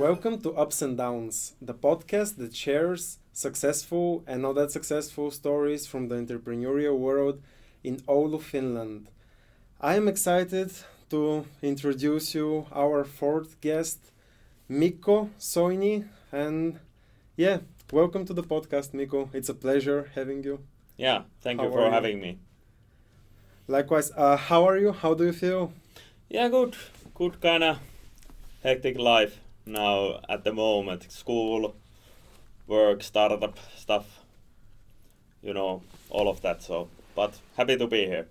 Welcome to Ups and Downs, the podcast that shares successful and not that successful stories from the entrepreneurial world in Oulu, Finland. I am excited to introduce you our fourth guest, Mikko Soini, and welcome to the podcast, Mikko. It's a pleasure having you. Yeah, thank How you are for you? having me. Likewise, how are you? How do you feel? Yeah, good. Good kind of hectic life now at the moment. School, work, startup stuff, all of that. So, but happy to be here.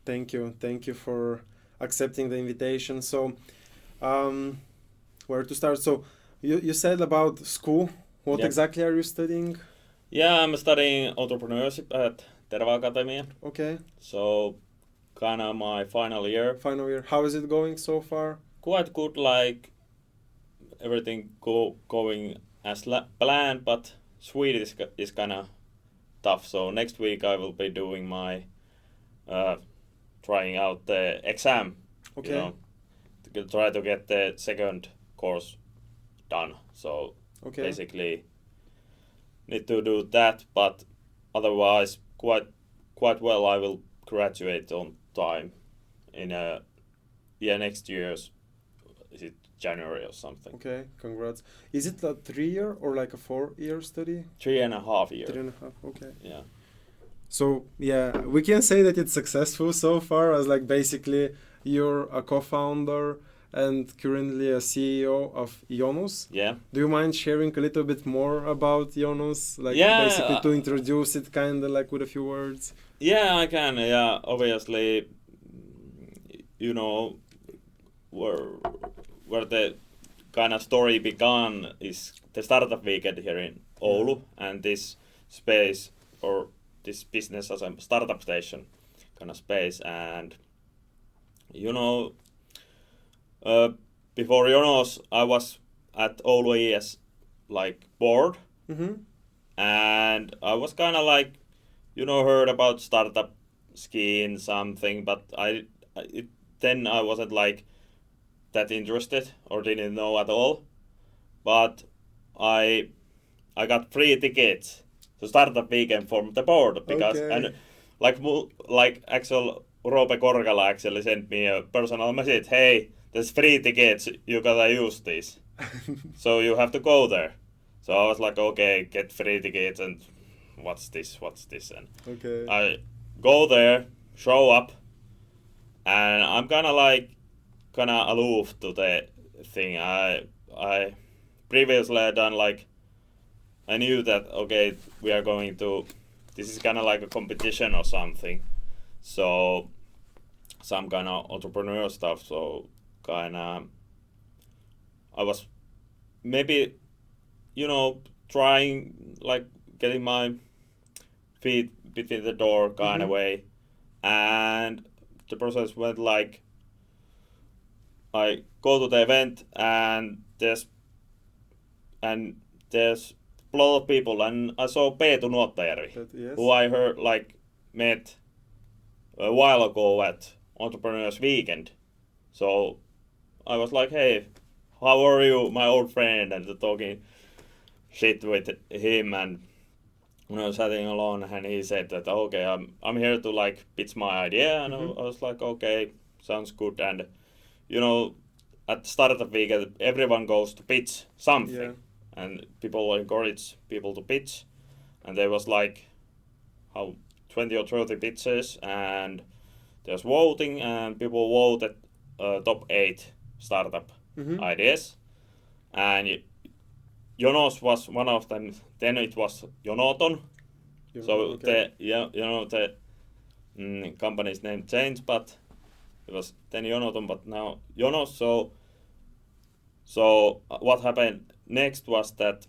Thank you for accepting the invitation. So, where to start? So, you said about school. What Yep. exactly are you studying? Yeah, I'm studying entrepreneurship at Terva Academy. Okay, So, kind of my final year. final year. How is it going so far? Quite good, like everything going as planned, but Swedish is kind of tough. So next week I will be doing my trying out the exam. Okay. To try to get the second course done. So Okay. basically need to do that, but otherwise quite well. I will graduate on time in next year's, is it January or something? Okay, congrats. Is it a 3 year or like a 4 year study? 3.5 years. 3.5. Okay. Yeah. So yeah, we can say that it's successful so far, as like basically you're a co-founder and currently a CEO of Ionus. Yeah. Do you mind sharing a little bit more about Ionus? Like Yeah, basically to introduce it kind of like with a few words. Yeah, I can. Yeah, obviously, where the kind of story began is the startup weekend here in Oulu, and this space or this business as a startup station kind of space. And before Jonos, I was at Oulu ES like board, Mm-hmm. and I was kind of like heard about startup scheme something, but then I wasn't like that interested or didn't know at all. But I got free tickets to startup weekend from the board because Okay. and like actual Roope Korkala actually sent me a personal message. Hey, there's free tickets. You gotta use these. So you have to go there. So I was like, okay, get free tickets and what's this and Okay. I go there, show up, and I'm kind of aloof to the thing. I previously done like I knew that okay we are going to this is kind of like a competition or something, so some kind of entrepreneur stuff. So kind of I was maybe trying like getting my feet between the door kind of Mhm. way, and the process went like I go to the event and there's a lot of people, and I saw Peetu Nuottajärvi, Yes. who I heard like met a while ago at Entrepreneurs Weekend. So I was like, hey, how are you, my old friend, and talking shit with him. And when I was sitting alone, and he said that okay, I'm here to like pitch my idea, and Mhm. I was like, okay, sounds good. And at the start of the week, everyone goes to pitch something, Yeah. and people encourage people to pitch, and there was like how 20 or 30 pitches, and there's voting, and people voted top 8 startup Mhm. ideas, and Jonos was one of them. Then it was Jonoton. So okay. the company's name changed, but it was then Jonoton, but now Jonos. So what happened next was that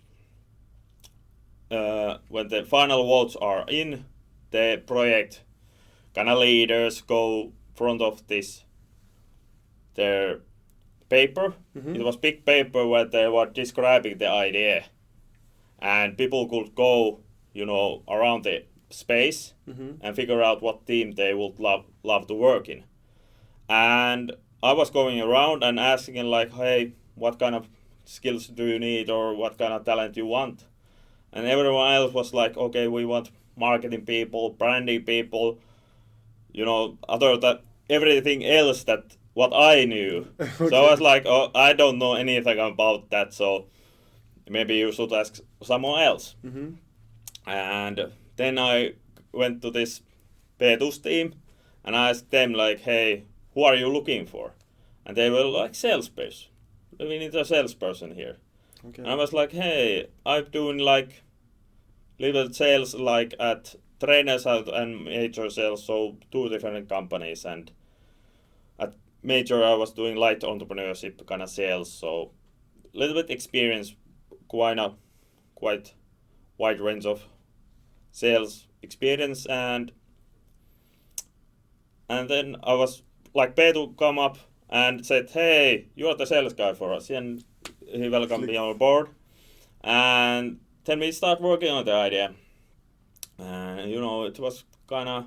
when the final votes are in, the project kind of leaders go front of this their paper. Mhm. It was big paper where they were describing the idea, and people could go, around the space Mhm. and figure out what team they would love to work in. And I was going around and asking like, hey, what kind of skills do you need or what kind of talent you want. And everyone else was like, okay, we want marketing people, branding people, other that everything else that what I knew. Okay. So I was like, oh, I don't know anything about that, so maybe you should ask someone else. Mm-hmm. And then I went to this Petu's team and I asked them like, hey, who are you looking for? And they were like, salesperson. We need a salesperson here. Okay. And I was like, hey, I'm doing like little sales like at trainers and major sales, so 2 different companies. And at major I was doing light entrepreneurship kind of sales, so little bit experience, quite wide range of sales experience. And then I was like, Petu come up and said, hey, you are the sales guy for us, and he welcomed me on board. And then we start working on the idea. And it was kind of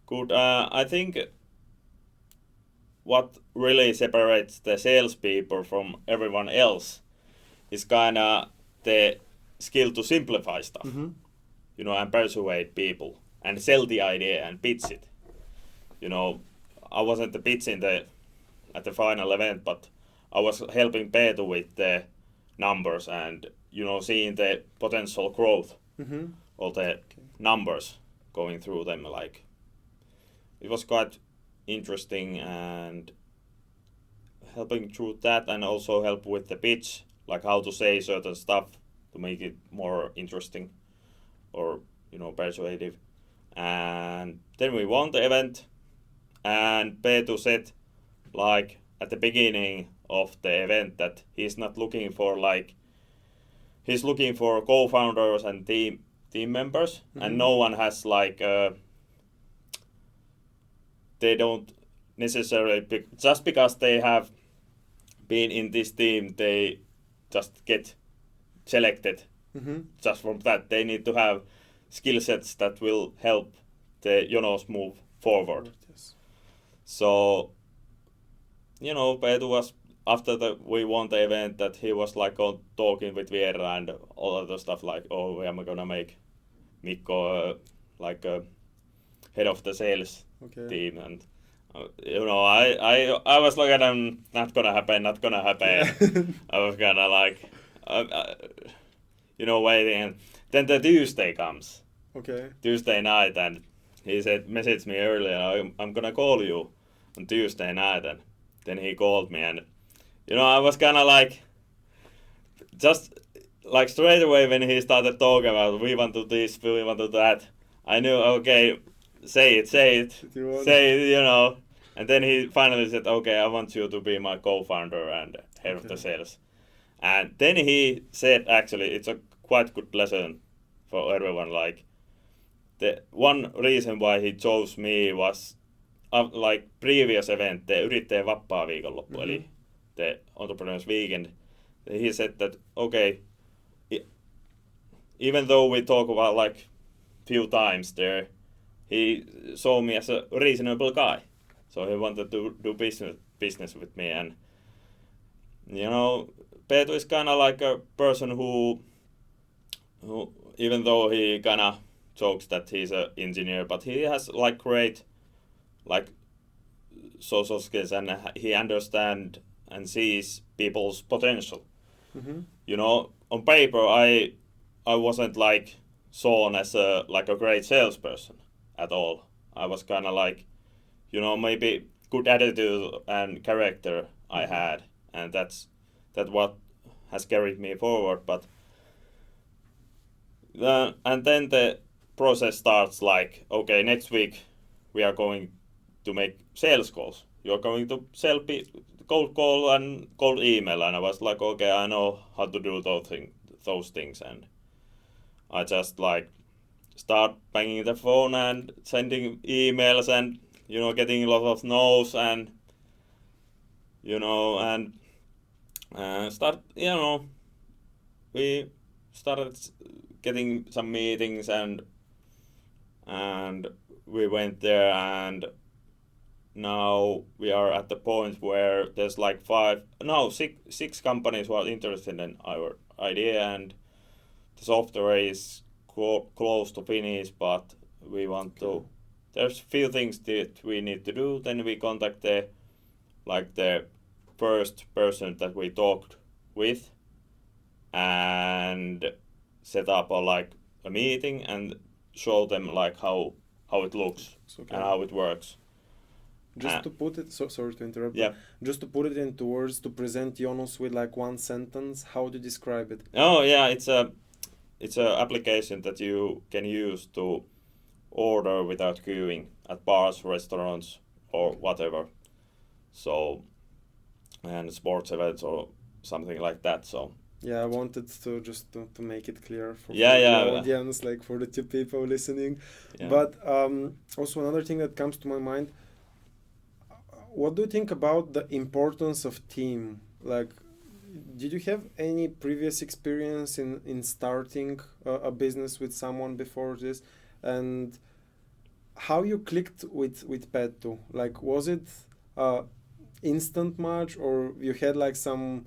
good. I think what really separates the salespeople from everyone else is kind of the skill to simplify stuff, Mm-hmm. And persuade people and sell the idea and pitch it. I wasn't the pitching at the final event, but I was helping Peter with the numbers and seeing the potential growth Mm-hmm. of the numbers going through them. Like, it was quite interesting and helping through that, and also help with the pitch, like how to say certain stuff to make it more interesting or persuasive. And then we won the event, and Petu said like at the beginning of the event that he's not looking for he's looking for co-founders and team members. Mm-hmm. And no one has they don't necessarily just because they have been in this team, they just get selected. Mm-hmm. Just from that, they need to have skill sets that will help the move forward. Yes. So Petu was, after we won the event, that he was like talking with Viera and all other stuff, like, oh, I'm gonna make Mikko like head of the sales team. And I was looking at him, not gonna happen. Yeah. I was kind of like waiting. And then the Tuesday comes, Okay. Tuesday night, and he said, message me earlier, I'm gonna call you on Tuesday night. And then he called me, and I was kind of like, just like straight away when he started talking about, we want to do this, we want to do that, I knew, okay, say it, say it. And then he finally said, okay, I want you to be my co-founder and head of the sales. And then he said, actually, it's a quite good lesson for everyone. Like, the one reason why he chose me was like previous event, the yrittäjän vapaa-viikonloppu, eli the entrepreneurs weekend. He said that, okay, even though we talk about like few times there, he saw me as a reasonable guy. So he wanted to do business with me. And Petu is kind of like a person who even though he kind of jokes that he's an engineer, but he has like great like social skills, and he understands and sees people's potential. Mm-hmm. On paper, I wasn't like shown as a great salesperson at all. I was kind of like, maybe good attitude and character I had, and that's what has carried me forward. But and then the process starts like, okay, next week we are going to make sales calls. You're going to sell cold call and cold email. And I was like, okay, I know how to do those things. And I just like start banging the phone and sending emails and getting a lot of no's, and start we started getting some meetings, and we went there, and now we are at the point where there's like six companies who are interested in our idea, and the software is close to finish, but we want to. There's few things that we need to do. Then we contact the first person that we talked with, and set up a meeting and show them like how it looks and how it works. Just to put it, sorry to interrupt. Yeah. Just to put it into words, to present Jonas with like one sentence, how do you describe it? Oh yeah, it's a application that you can use to order without queuing at bars, restaurants, or whatever. So, and sports events or something like that. So. Yeah, I wanted to just to make it clear for the audience, like for the two people listening. Yeah. But also another thing that comes to my mind, what do you think about the importance of team? Like, did you have any previous experience in starting a business with someone before this? And how you clicked with Petto? Like, was it instant match, or you had like some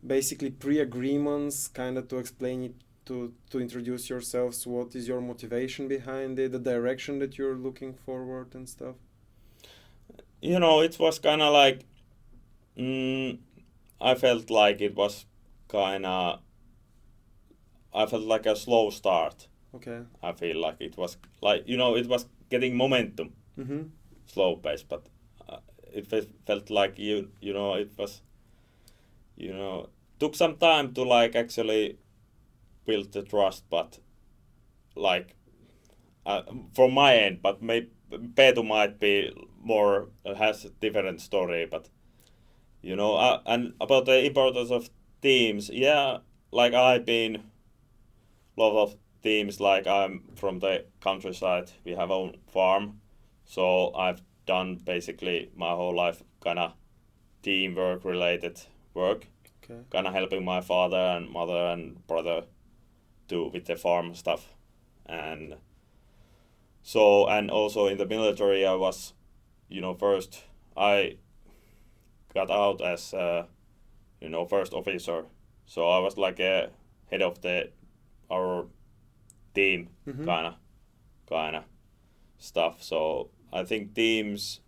basically pre-agreements kind of to explain it, to introduce yourselves? What is your motivation behind it, the direction that you're looking forward and stuff? You know, it was kind of like I felt like it was I felt like a slow start. Okay. I feel like it was like, you know, it was getting momentum. Mm-hmm. Slow pace, but it felt like you know, it was, you know, took some time to like actually build the trust, but like from my end, but maybe Peetu might be more has a different story, but you know, and about the importance of teams, yeah, like I've been a lot of teams, like I'm from the countryside, we have own farm, so I've done basically my whole life kind of teamwork related work. Okay. Kind of helping my father and mother and brother with the farm stuff, and so, and also in the military I was, you know, first I got out as you know, first officer, so I was like a head of our team. Mm-hmm. kind of stuff. So I think teams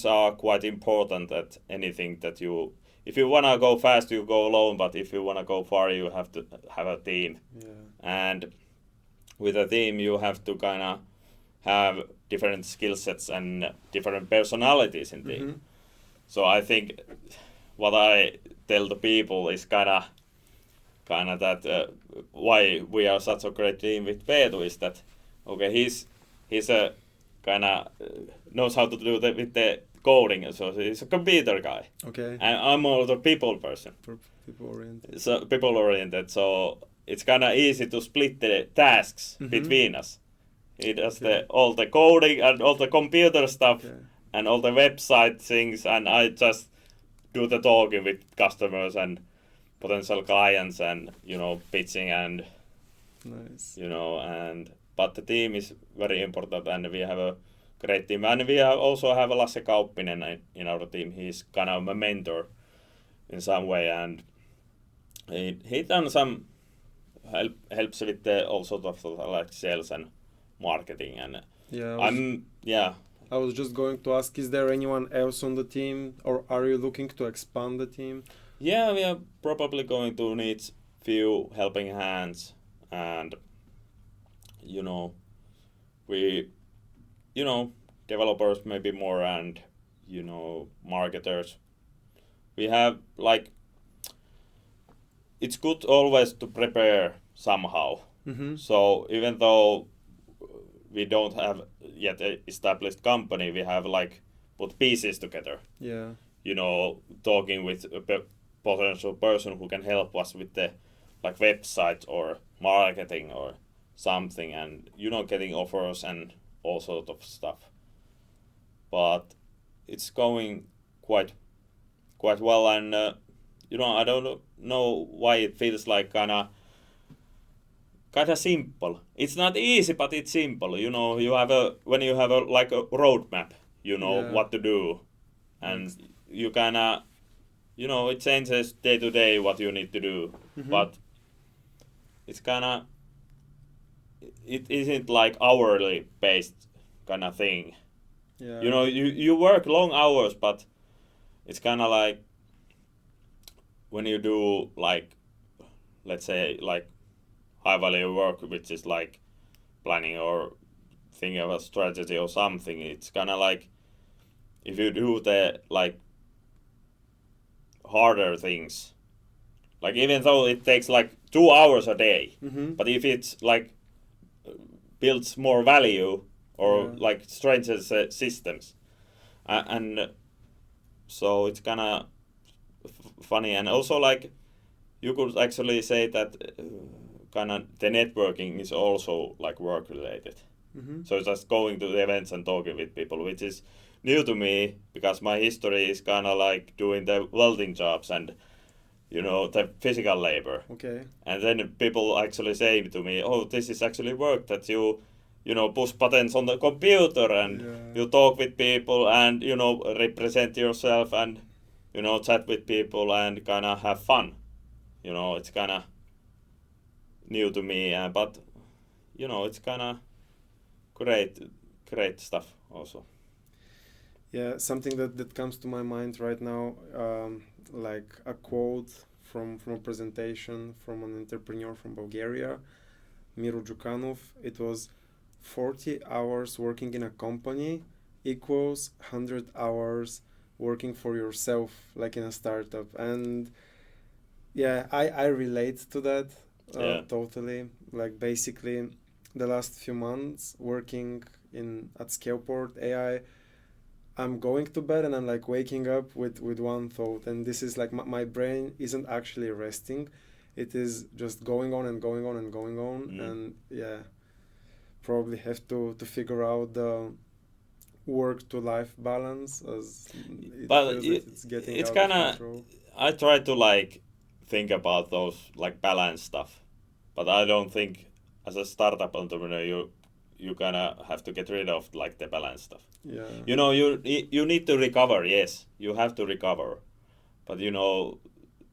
are quite important at anything that you. If you wanna go fast, you go alone. But if you wanna go far, you have to have a team. Yeah. And with a team, you have to kind of have different skill sets and different personalities in team. Mm-hmm. So I think what I tell the people is kind of that why we are such a great team with Peetu is that okay, he's a kind of knows how to do with the coding, so he's a computer guy. Okay. And I'm more the people person. People oriented. So people oriented. So it's kind of easy to split the tasks between us. He does all the coding and all the computer stuff and all the website things, and I just do the talking with customers and potential clients, and you know, pitching and nice. You know, and but the team is very important, and we have a great team, and we also have Lasse Kauppinen in our team. He's kind of a mentor in some way, and he done some helps with all sort of like sales and marketing, and I was just going to ask, is there anyone else on the team, or are you looking to expand the team? Yeah, we are probably going to need few helping hands, and you know, developers maybe more, and you know, marketers. We have like, it's good always to prepare somehow. Mm-hmm. So even though we don't have yet an established company, we have like put pieces together. Yeah. You know, talking with a potential person who can help us with the like website or marketing or something, and you know, getting offers and all sort of stuff. But it's going quite well, and you know, I don't know why it feels like kind of simple. It's not easy, but it's simple. You know, when you have a like a roadmap, you know Yeah. what to do, and you kind of, you know, it changes day to day what you need to do, but it's kind of, it isn't like hourly based kind of thing. Yeah. You know, you work long hours, but it's kind of like when you do like, let's say like high value work, which is like planning or thinking of a strategy or something. It's kind of like if you do the like harder things, like even though it takes like 2 hours a day, but if it's like builds more value or Yeah. like strengthens systems, and so it's kind of funny. And also like you could actually say that kind of the networking is also like work related. So just going to the events and talking with people, which is new to me because my history is kind of like doing the welding jobs and, you know, the physical labor. Okay. And then people actually say to me, "Oh, this is actually work that you know, push buttons on the computer and Yeah. you talk with people and, you know, represent yourself and, you know, chat with people and kind of have fun." You know, it's kind of new to me, but you know, it's kind of great stuff also. Yeah, something that comes to my mind right now, like a quote from a presentation from an entrepreneur from Bulgaria, Miro Djukanov. It was 40 hours working in a company equals 100 hours working for yourself, like in a startup. And yeah, I relate to that Yeah. totally. Like basically, the last few months working in at Scaleport AI, I'm going to bed and I'm like waking up with one thought, and this is like my brain isn't actually resting. It is just going on and going on and going on, and yeah, probably have to figure out the work to life balance as it But feels that it's getting it's out kind of of, control. I try to like think about those like balance stuff, but I don't think as a startup entrepreneur you kind of have to get rid of like the balance stuff. Yeah, You know, you need to recover. Yes, you have to recover, but you know,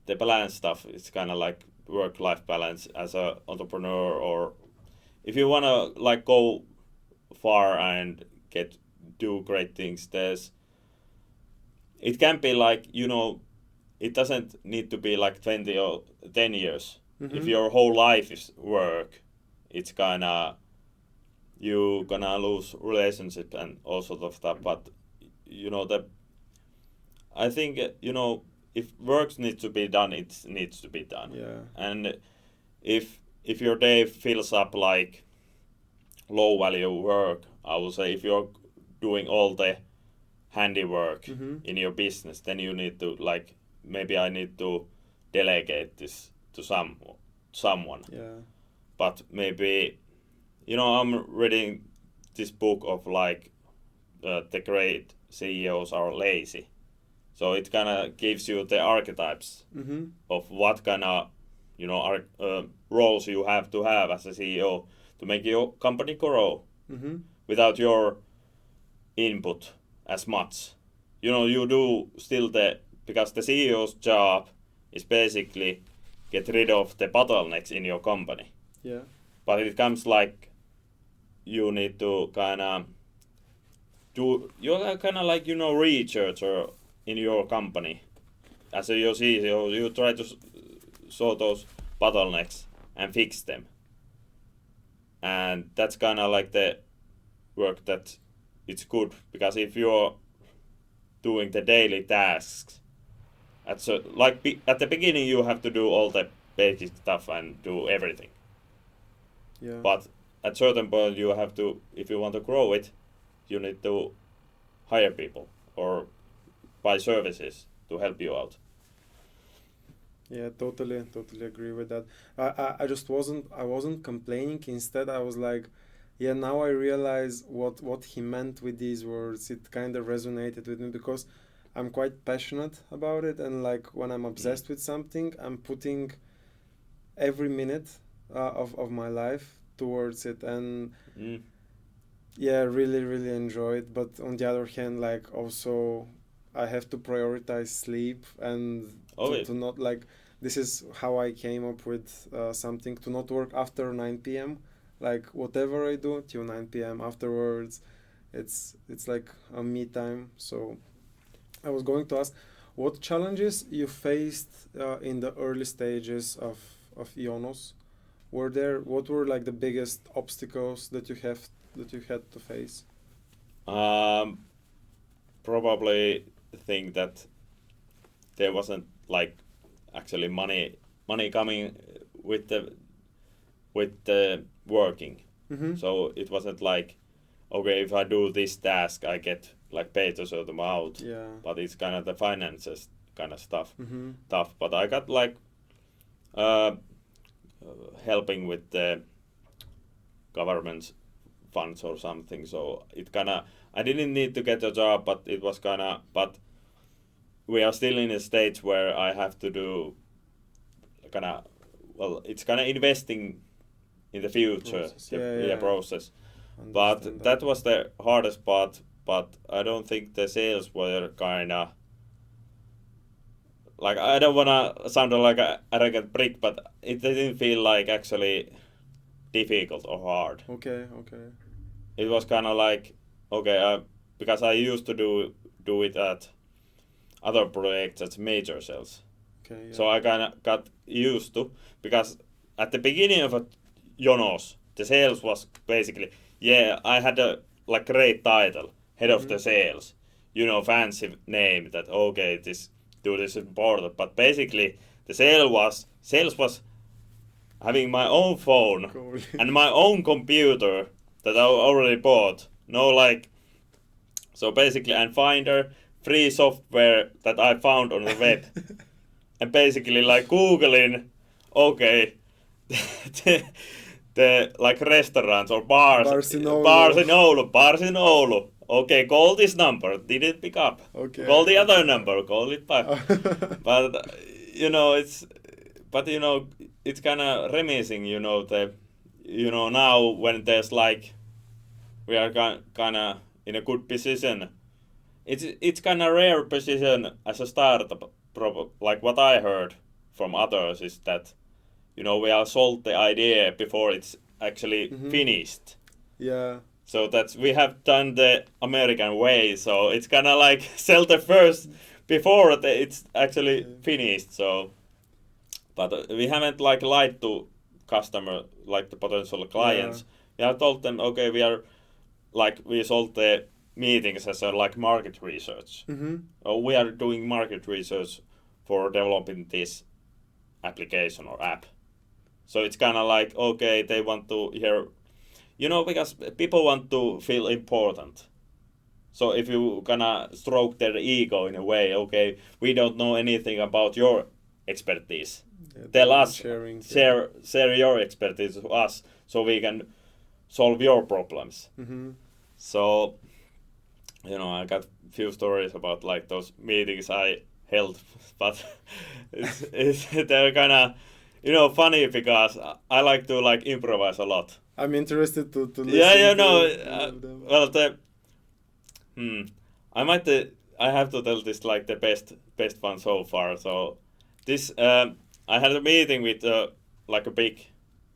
the balance stuff is kind of like work life balance as a entrepreneur, or if you want to like go far and get do great things, there's, it can be like, you know, it doesn't need to be like 20 or 10 years. If your whole life is work, it's kind of, you gonna lose relationship and all sort of stuff. But you know, the, I think, you know, if work needs to be done, it needs to be done. yeah, And if your day fills up like low value work, I would say if you're doing all the handiwork in your business, then you need to like, maybe I need to delegate this to someone. yeah, But maybe, you know, I'm reading this book of like the great CEOs are lazy. So it kind of gives you the archetypes of what kind of, you know, roles you have to have as a CEO to make your company grow without your input as much. You know, you do still the, because the CEO's job is basically get rid of the bottlenecks in your company. yeah, But it comes like you need to kind of do, you're kind of like, you know, researcher in your company. As a your CEO, you try to sort those bottlenecks and fix them. And that's kind of like the work that it's good, because if you're doing the daily tasks, at the beginning you have to do all the basic stuff and do everything. yeah. But at certain point you have to, if you want to grow it, you need to hire people or buy services to help you out. Yeah, totally agree with that. I just wasn't complaining. Instead, I was like, yeah, now I realize what he meant with these words. It kind of resonated with me because I'm quite passionate about it, and like when I'm obsessed with something, I'm putting every minute of my life towards it, and Mm. Yeah, really, really enjoyed. But on the other hand, like also I have to prioritize sleep and Oh, to not like this is how I came up with something to not work after 9 p.m. Like whatever I do till 9 p.m. afterwards, it's like a me time. So I was going to ask, what challenges you faced in the early stages of Ionos? Were there what were like the biggest obstacles that you had to face? um, probably think that there wasn't like actually money coming with the working. Mm-hmm. So it wasn't like, okay, if I do this task, I get like paid a certain amount. Yeah. But it's kind of the finances kind of stuff, Mm-hmm. tough. But I got like uh, helping with the government funds or something. So it kind of I didn't need to get a job, but it was kind of but we are still in a stage where I have to do kind of well, it's kind of investing in the future, Process. Yeah, yeah. process. Understand But that. that was the hardest part. But I don't think the sales were kind of like I don't wanna sound like a arrogant prick, but it didn't feel like actually difficult or hard. Okay, okay. It was kind of like okay, because I used to do it at other projects as major sales. Okay, So yeah. I kind of got used to because at the beginning of a Jonos, the sales was basically yeah I had a like great title, head of Mm-hmm. the sales, fancy name that okay this is important, but basically the sales was having my own phone Cool. and my own computer that I already bought. No like so basically and Finder free software that I found on the web and basically like googling okay the, the like restaurants or Barcelona. bars in Oulu. Okay, call this number. Didn't pick up. Okay, Call the other okay. number. Call it back. But you know it's but it's kind of reminiscing. The now when there's like we are kind of in a good position. It's kind of rare position as a startup. Like what I heard from others is that we are sold the idea before it's actually Mm-hmm. finished. Yeah. So that's we have done the American way. So it's kind of like sell the first before it's actually Okay. finished. So, but we haven't like lied to customer like the potential Yeah. clients. We have told them okay we are like we sold the meetings as a like market research. Mm-hmm. We are doing market research for developing this application or app. So it's kind of like okay, they want to hear, because people want to feel important. So if you gonna stroke their ego in a way, okay, we don't know anything about your expertise. Yeah, Tell the us, sharing. Yeah. share your expertise to us, so we can solve your problems. Mm-hmm. So I got few stories about like those meetings I held, but they're kind of funny because I like to like improvise a lot. I'm interested to Yeah, listen to any uh, of them. well the hmm, I might I have to tell this like the best one so far. So this I had a meeting with like a big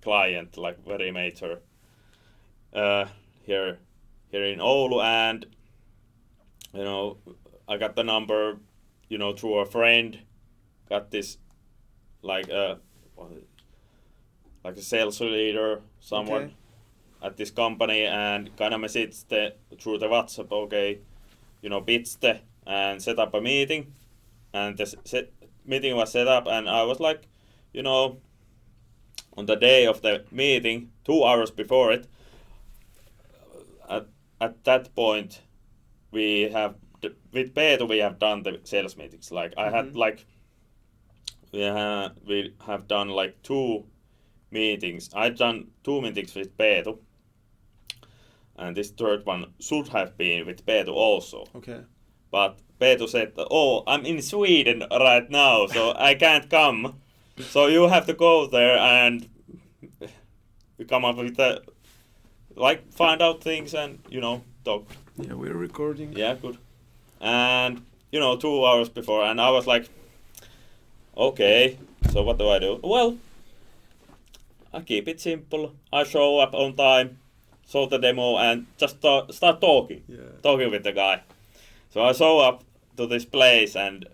client, like very major uh, here here in Oulu, and you know, I got the number, through a friend. Got this like like a sales leader, Okay. someone at this company, and kind of messaged through the WhatsApp. Okay, pitched and set up a meeting, and the meeting was set up, and I was like, you know, on the day of the meeting, 2 hours before it, at at that point we have with Peter we have done the sales meetings. Like I Mm-hmm. had like we have done like two meetings. I've done two meetings with Peter, and this third one should have been with Peter also. Okay. But Peter said, "Oh, I'm in Sweden right now, so I can't come. So you have to go there and come up with like find out things and talk. Yeah, we're recording. Yeah, good. And 2 hours before, and I was like, okay, so what do I do? Well, I keep it simple. I show up on time, show the demo, and just start talking with the guy. So I show up to this place, and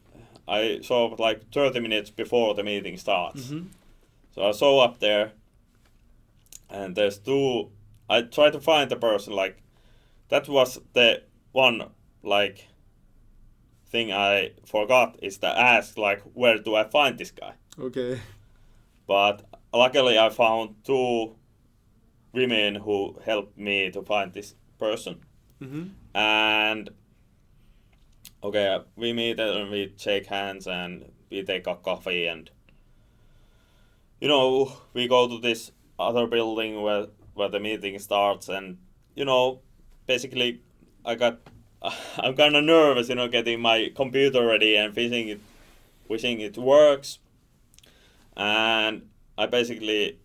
I show up like 30 minutes before the meeting starts. Mm-hmm. So I show up there, and there's two. I try to find the person. Like that was the one like thing I forgot is to ask like where do I find this guy? Okay. But luckily I found two women who helped me to find this person. Mm-hmm. And okay, we meet and we shake hands and we take a coffee and we go to this other building where the meeting starts and basically I'm kind of nervous, getting my computer ready and wishing it works. And I basically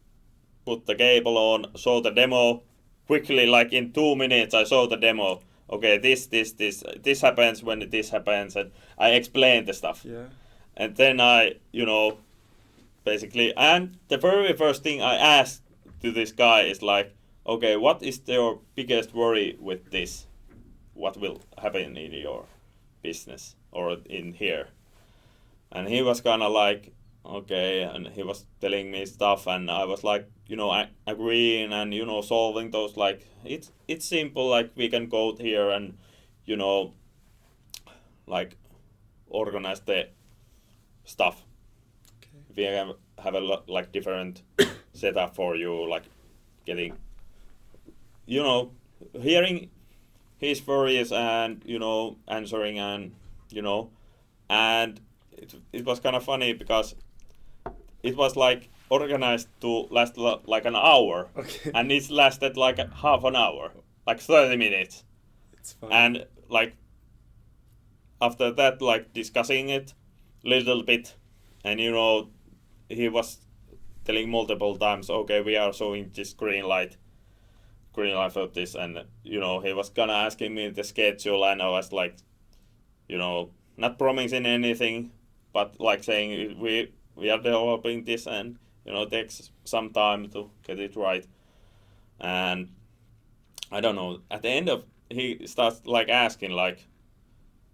put the cable on, show the demo quickly, like in 2 minutes. I show the demo. Okay, this happens when this happens, and I explain the stuff. Yeah. And then I, basically, and the very first thing I asked to this guy is like, okay, what is your biggest worry with this? What will happen in your business or in here? And he was kind of like, okay, and he was telling me stuff, and I was like, agreeing and solving those. Like it's simple. Like we can go here and like organize the stuff. Okay. We can have a like different setup for you, like getting hearing his worries and answering and and it was kind of funny because it was like organized to last like an hour. Okay. And it lasted like half an hour, like 30 minutes. It's fine. And like after that, like discussing it little bit, and he was telling multiple times, okay, we are showing this green light for this, and he was gonna asking me the schedule, and I was like, not promising anything, but like saying we are developing this, and takes some time to get it right. And I don't know, at the end of he starts like asking like,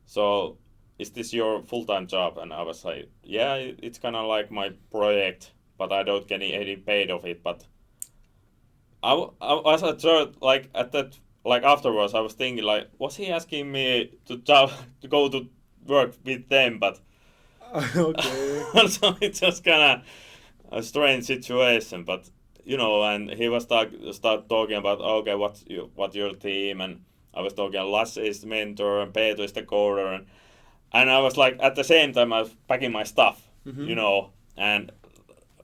so is this your full-time job? And I was like, yeah, it's kind of like my project, but I don't get any paid of it. But I was at third, like at that, like afterwards, I was thinking like, was he asking me to to go to work with them? But Okay. so it's just kind of a strange situation. But and he was start talking about, okay, what's your team? And I was talking, Lasse is the mentor and Peter is the coder, and I was like, at the same time, I was packing my stuff, Mm-hmm. and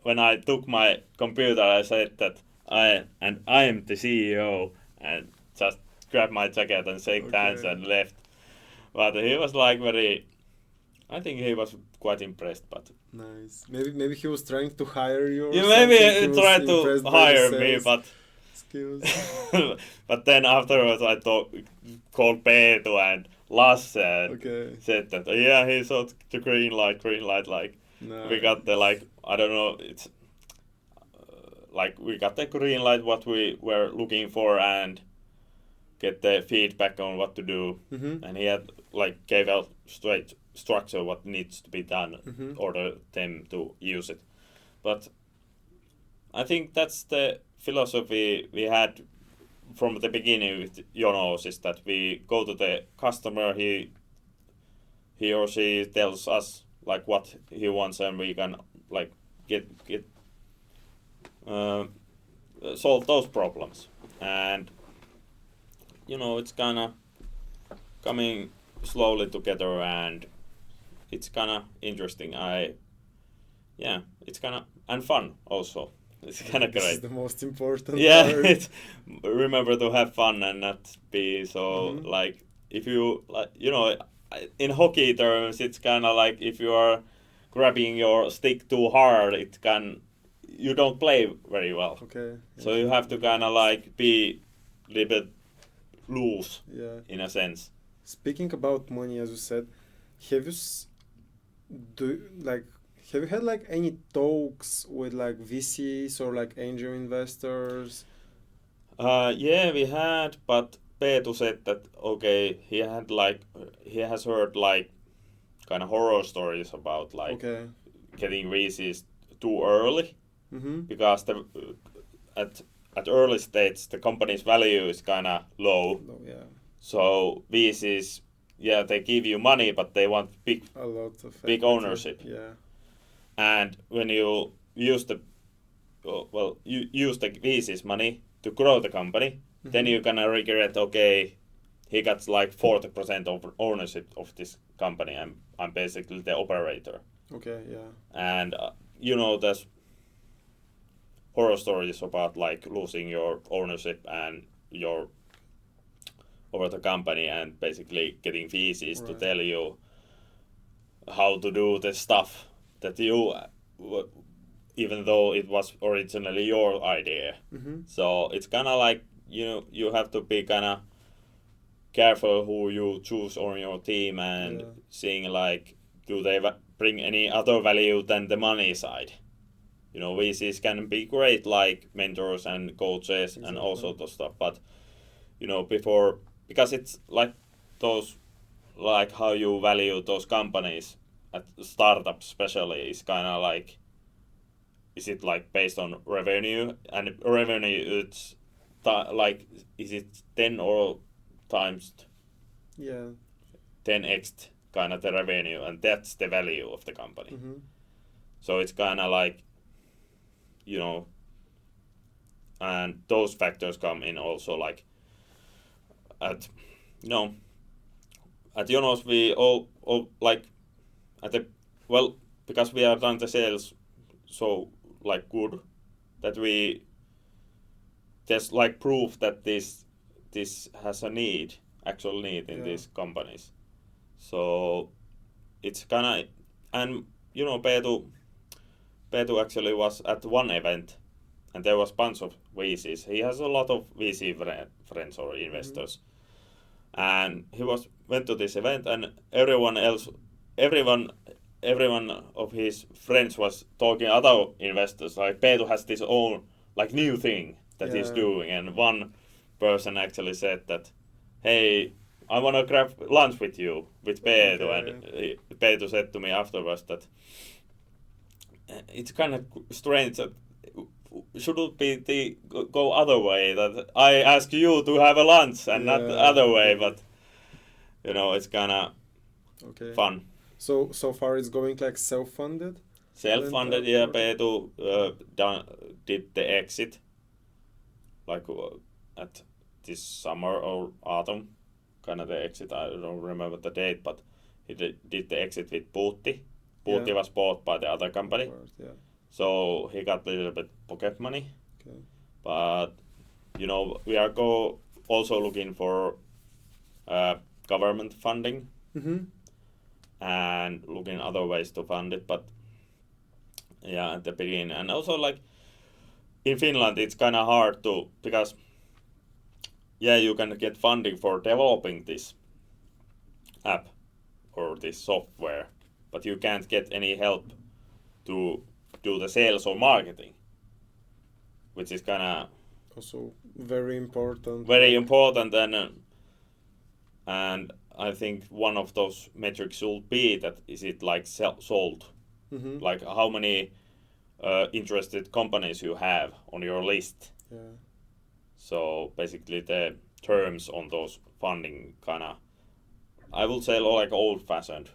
when I took my computer, I said that I am the CEO, and just grabbed my jacket and shake hands Okay. and left. But he was like I think he was quite impressed, but Nice. Maybe he was trying to hire you or yeah, maybe something. He he was tried to impressed by the hire me, sales but skills. but then afterwards I called Peetu and Lasse and Okay. said that yeah, he saw the green light like we got the Nice. like I don't know, it's like we got the green light what we were looking for and get the feedback on what to do. Mm-hmm. And he had like gave out straight structure what needs to be done Mm-hmm. in order them to use it. But I think that's the philosophy we had from the beginning with Jonos, is that we go to the customer, he or she tells us like what he wants, and we can like get uh, solve those problems. And it's kind of coming slowly together, and it's kind of interesting. It's kind of and fun also. It's kind of This is great. the most important Yeah, part. it's remember to have fun and not be so Mm-hmm. like if you like in hockey terms it's kind of like if you are grabbing your stick too hard you don't play very well. Okay. So Yeah, you have to maybe kind of it's- like be little bit loose Yeah. in a sense. Speaking about money, as you said, have you s- do like have you had like any talks with like VCs or like angel investors? Yeah, we had, but Peetu said that okay, he has heard like kind of horror stories about like Okay. getting VCs too early Mm-hmm. because at at early stage the company's value is kind of low. No, yeah. So VCs, yeah, they give you money, but they want A lot of big equity. ownership. Yeah. And when you use you use the VC's money to grow the company, then Mhm. you're gonna regret. Okay, he got like 40% of ownership of this company. I'm basically the operator, Okay. Yeah. and there's horror stories about like losing your ownership and your over the company and basically getting VCs to Right. tell you how to do the stuff that you even though it was originally your idea. Mm-hmm. So it's kind of like you have to be kind of careful who you choose on your team and Yeah. seeing like do they bring any other value than the money side. VCs can be great like mentors and coaches and all Exactly. sorts of stuff, but before because it's like those like how you value those companies at startups especially is kind of like is it like based on revenue and revenue it's like is it 10 or times Yeah. 10x kind of the revenue and that's the value of the company. Mm-hmm. So it's kind of like you know and those factors come in also like at you know at Jonos we all like at the well because we have done the sales so like good that we there's like proof that this has a need actual need in Yeah. these companies. So it's kind of and Petu actually was at one event and there was bunch of VCs. He has a lot of VC friends or Mm-hmm. investors, and he went to this event and everyone of his friends was talking other investors like Petu has this own like new thing that he's Yeah. doing, and one person actually said that hey, I want to grab lunch with you with Petu, and Okay. Petu said to me afterwards that it's kind of strange that should it be the go other way that I ask you to have a lunch and not the Yeah. other way, but it's kind of Okay. fun. So far it's going like self-funded. The entire Self-funded, yeah. project. Peetu did the exit like at this summer or autumn, kind of the exit. I don't remember the date, but he did the exit with Puutti. Yeah. Puutti was bought by the other company, Part, yeah. so he got a little bit pocket money. Okay. But we are also looking for government funding Mm-hmm. and looking other ways to fund it. But yeah, at the beginning, and also like in Finland, it's kind of hard to because yeah, you can get funding for developing this app or this software, but you can't get any help to do the sales or marketing, which is kind of Also very important. very Like. important. And I think one of those metrics should be that is it like sold, Mm-hmm. like how many interested companies you have on your list. Yeah. So basically the terms on those funding kind of I would say like old-fashioned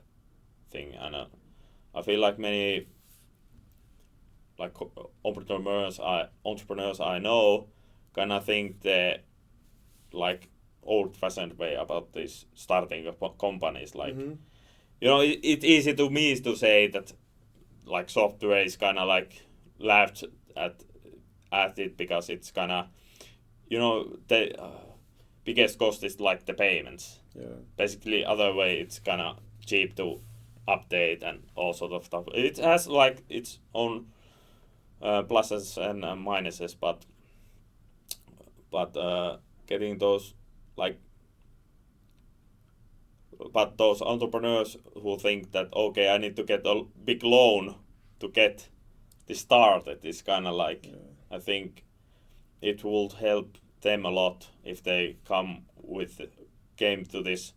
thing, and I feel like many like entrepreneurs I know kind of think the like old-fashioned way about this starting of companies. Like Mm-hmm. it's easy to me to say that like software is kind of like laughed at it because it's kind of the biggest cost is like the payments. Yeah. Basically, other way it's kind of cheap to update and all sort of stuff. It has like its own pluses and minuses, but getting those like, but those entrepreneurs who think that okay, I need to get a big loan to get this started is kind of like, I think it would help them a lot if they came to this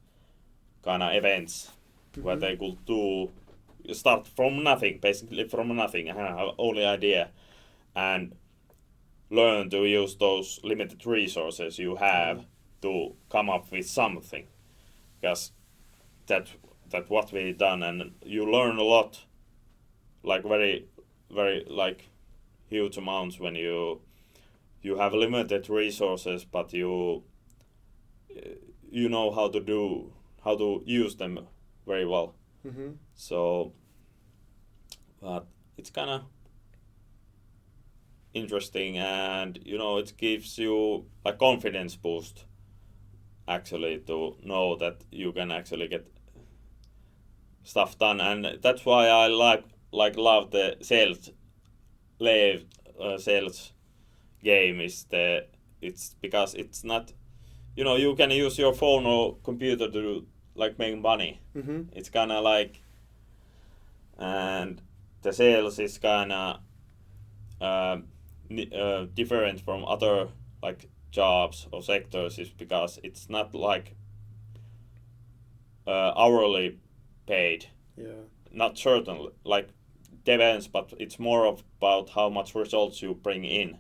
kind of events where they could start from nothing, basically from nothing, have only idea and learn to use those limited resources you have to come up with something, because that what we done, and you learn a lot, like very like huge amounts when you have limited resources, but you know how to use them very well. So, but it's kind of interesting, and it gives you like confidence boost actually to know that you can actually get stuff done, and that's why I love the sales game. It's because it's not, you can use your phone or computer to like make money. It's kind of like, and the sales is kind of different from other like jobs or sectors, is because it's not like hourly paid. Not certain, like depends, but it's more about how much results you bring in.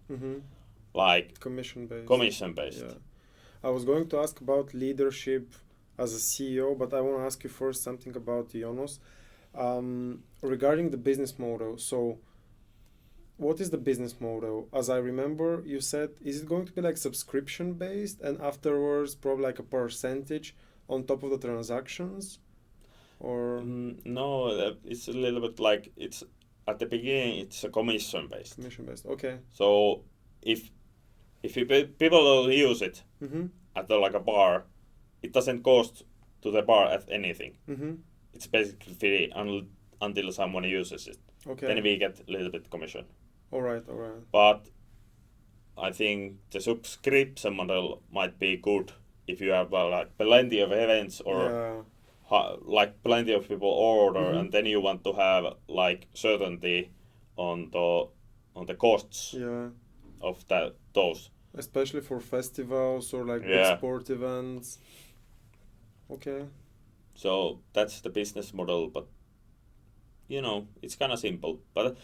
Like commission based. I was going to ask about leadership as a CEO, but I want to ask you first something about Jonas, regarding the business model. So what is the business model? As I remember, you said, is it going to be like subscription based and afterwards probably like a percentage on top of the transactions? Or no, it's a little bit like, it's at the beginning it's a commission based. Okay. So if people will use it at like a bar, it doesn't cost to the bar at anything. It's basically free until someone uses it. Okay. Then we get a little bit commission. All right. But I think the subscription model might be good if you have like plenty of events or like plenty of people order, and then you want to have like certainty on the costs of those. Especially for festivals or like big sport events. Okay. So that's the business model, but it's kind of simple. But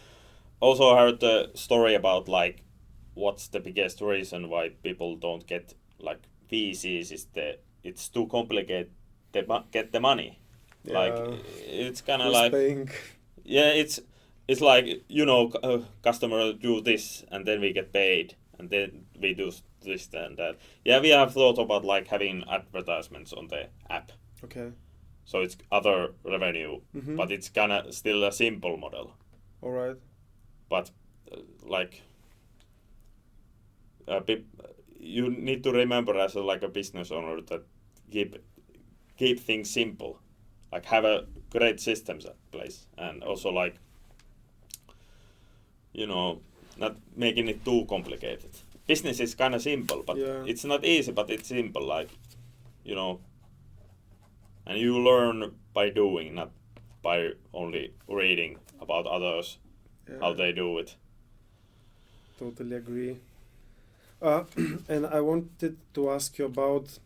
also I heard the story about like what's the biggest reason why people don't get like VCs is it's too complicated to get the money. Like it's kind of like paying? It's like customer do this and then we get paid and then we do this and that. Yeah, we have thought about like having advertisements on the app. Okay. So it's other revenue, but it's kind of still a simple model. All right. But like you need to remember as a business owner that keep things simple, like have a great systems at place, and also like not making it too complicated. Business is kind of simple, but it's not easy, but it's simple, like and you learn by doing, not by only reading about others how they do it. Totally agree. And I wanted to ask you about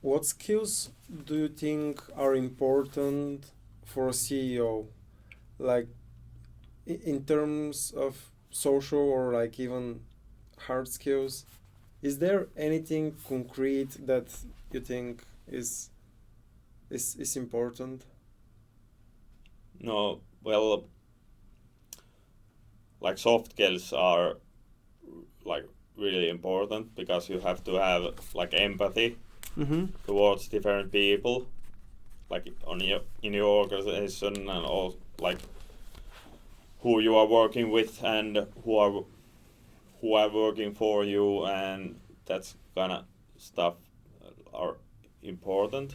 what skills do you think are important for a CEO, like in terms of social or like even hard skills? Is there anything concrete that you think is important? No, well, like soft skills are like really important because you have to have like empathy towards different people, like in your organization, and all like who you are working with and who are working for you, and that's kind of stuff are important.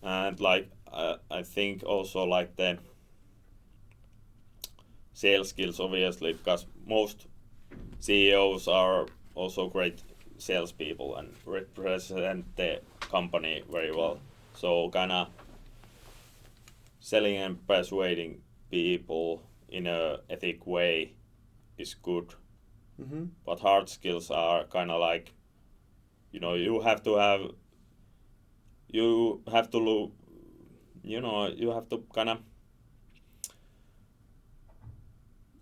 And like I think also like the sales skills, obviously, because most CEOs are also great salespeople and represent the company very well. So kind of selling and persuading people in a ethic way is good. Mm-hmm. But hard skills are kind of like, you have to look, you have to kind of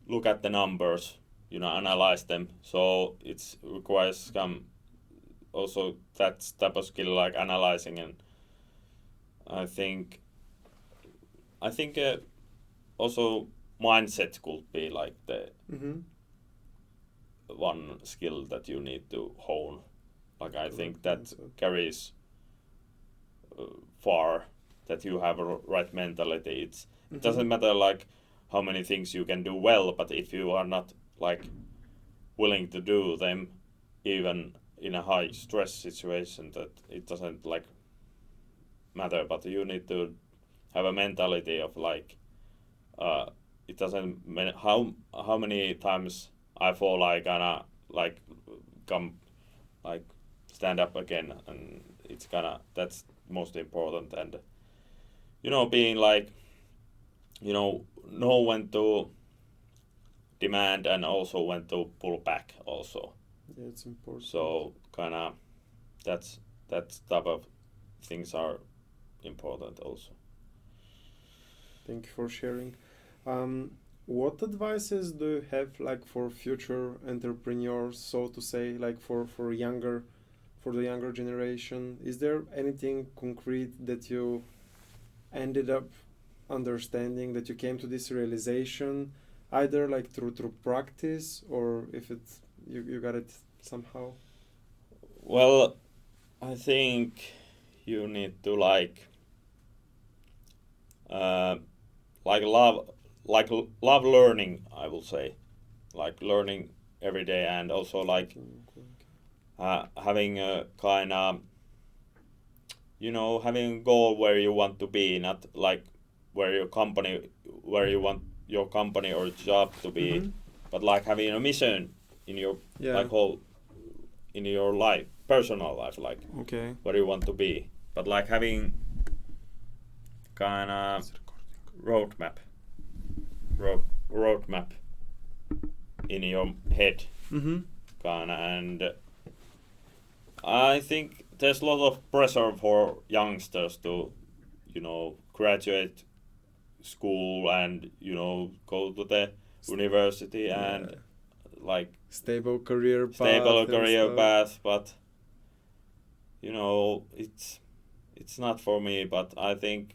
look at the numbers, analyze them. So it requires some also that type of skill like analyzing, and I think also mindset could be like the Mm-hmm. one skill that you need to hone. Like I think that Mindset. carries far, that you have a right mentality. It doesn't matter like how many things you can do well, but if you are not like willing to do them, even in a high stress situation, that it doesn't like matter. But you need to have a mentality of like, it doesn't matter how many times I fall, like gonna like come like stand up again, and it's gonna that's most important. And being like, know when to demand and also when to pull back also. Yeah, it's important. So kind of that type of things are important also. Thank you for sharing. What advices do you have like for future entrepreneurs, so to say, like for the younger generation? Is there anything concrete that you ended up understanding, that you came to this realization, either like through practice, or if it's you got it somehow? Well, I think you need to uh, love learning, I will say, like learning every day, and also like having a kind of having a goal where you want to be, not like where you want your company or job to be, Mm-hmm. but like having a mission in your Yeah. like whole in your life, personal life, like Okay. where you want to be, but like having kind of roadmap roadmap in your head, Mm-hmm. kind of. And I think there's a lot of pressure for youngsters to graduate school and go to the university and like Stable career path stable and career stuff. path, but it's not for me. But I think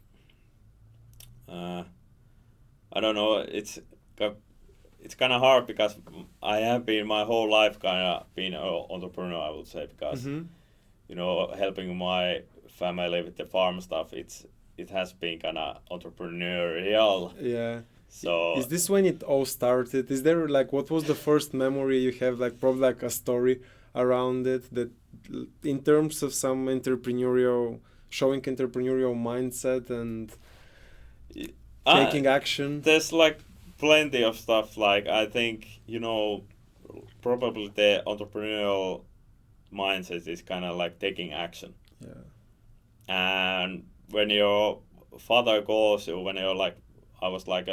I don't know, it's kind of hard because I have been my whole life kind of been an entrepreneur, I would say, because Mm-hmm. helping my family with the farm stuff, it has been kind of entrepreneurial. Yeah. So Is this when it all started? Is there like what was the first memory you have, like probably like a story around it that in terms of some showing entrepreneurial mindset and taking action? there's like plenty of stuff. Like I think probably the entrepreneurial mindset is kind of like taking action. Yeah. And when your father calls you, when you're like, I was like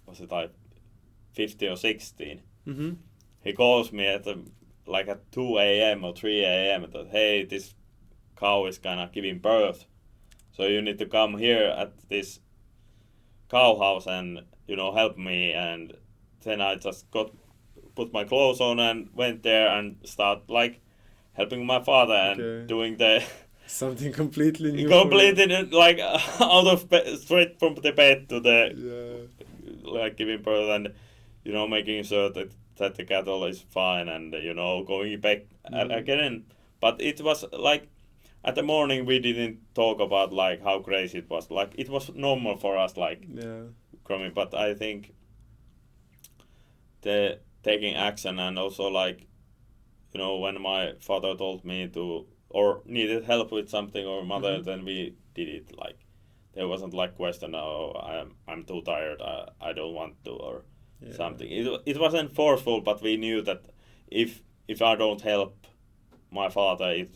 was it like 15 or 16? Mm-hmm. He calls me at at 2 a.m. or 3 a.m. that, hey, this cow is kind of giving birth, so you need to come here at this cow house and help me. And then I just put my clothes on and went there and start like helping my father and Okay. doing the Something completely new. completely like out of straight from the bed to the Yeah. like giving birth, and making sure that the cattle is fine, and going back again. But it was like at the morning we didn't talk about like how crazy it was. Like it was normal for us, like Yeah. growing. But I think the taking action, and also like when my father told me to or needed help with something, or mother, then we did it. Like there wasn't like question, oh, I'm too tired, I don't want to, or something. It wasn't forceful, but we knew that if I don't help, my father,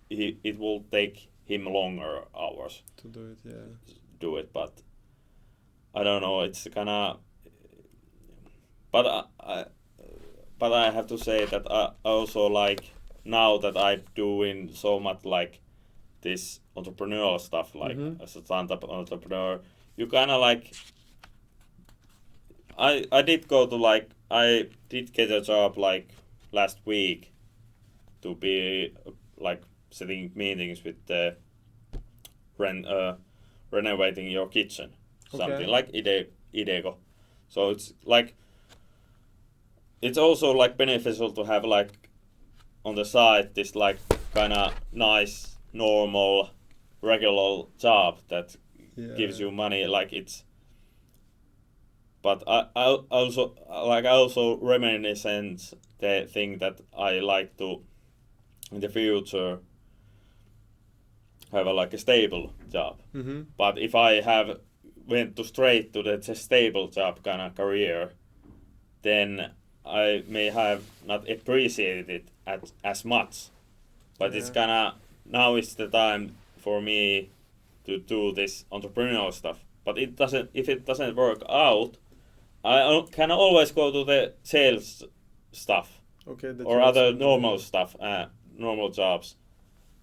it will take him longer hours To do it, yeah. do it, but I don't know. It's kind of, but but I have to say that I also like now that I'm doing so much like this entrepreneurial stuff, like as a startup entrepreneur, you kind of like. I did go to like I did get a job like last week to be like setting meetings with the renovating your kitchen, something like Ideco. So it's like it's also like beneficial to have like on the side this like kind of nice normal regular job that gives you money, like it's. But I also reminiscence the thing that I like to in the future have like a stable job. But if I have went to straight to the stable job kind of career, then I may have not appreciated it as much. But it's kind of now is the time for me to do this entrepreneurial stuff. But it doesn't if it doesn't work out. I can always go to the sales stuff or other normal stuff, normal jobs,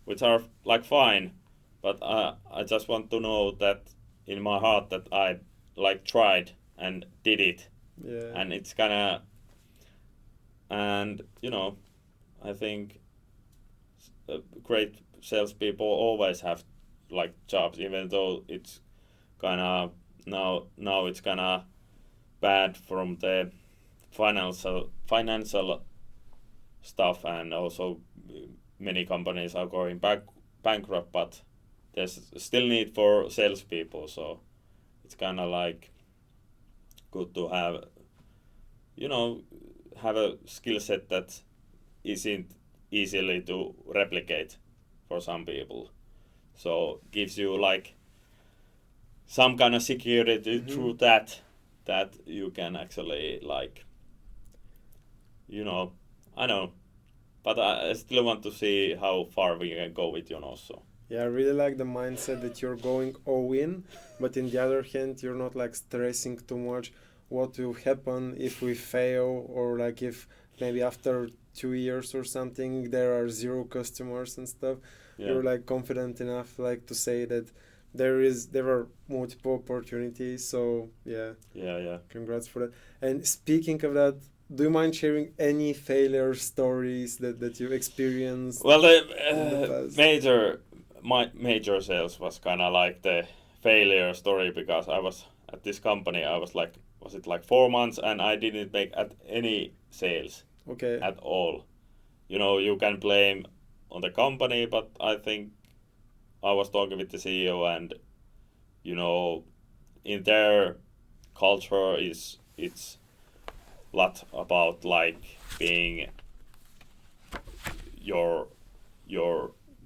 which are like fine. But I just want to know that in my heart that I like tried and did it, and it's kind of, and I think great salespeople always have like jobs, even though it's kind of now it's kind of bad from the financial stuff, and also many companies are going bankrupt, but there's still need for salespeople, so it's kind of like good to have have a skill set that isn't easily to replicate for some people, so gives you like some kind of security through that you can actually like I know, but I still want to see how far we can go with so. Yeah, I really like the mindset that you're going all in, but in the other hand, you're not like stressing too much what will happen if we fail, or like if maybe after 2 years or something there are zero customers and stuff. You're like confident enough like to say that there are multiple opportunities. So yeah, congrats for that. And speaking of that, do you mind sharing any failure stories that you experienced? Well, the major sales was kind of like the failure story, because I was at this company. I was like, was it like 4 months, and I didn't make any sales at all. You can blame on the company, but I think I was talking with the CEO, and in their culture it's a lot about like being your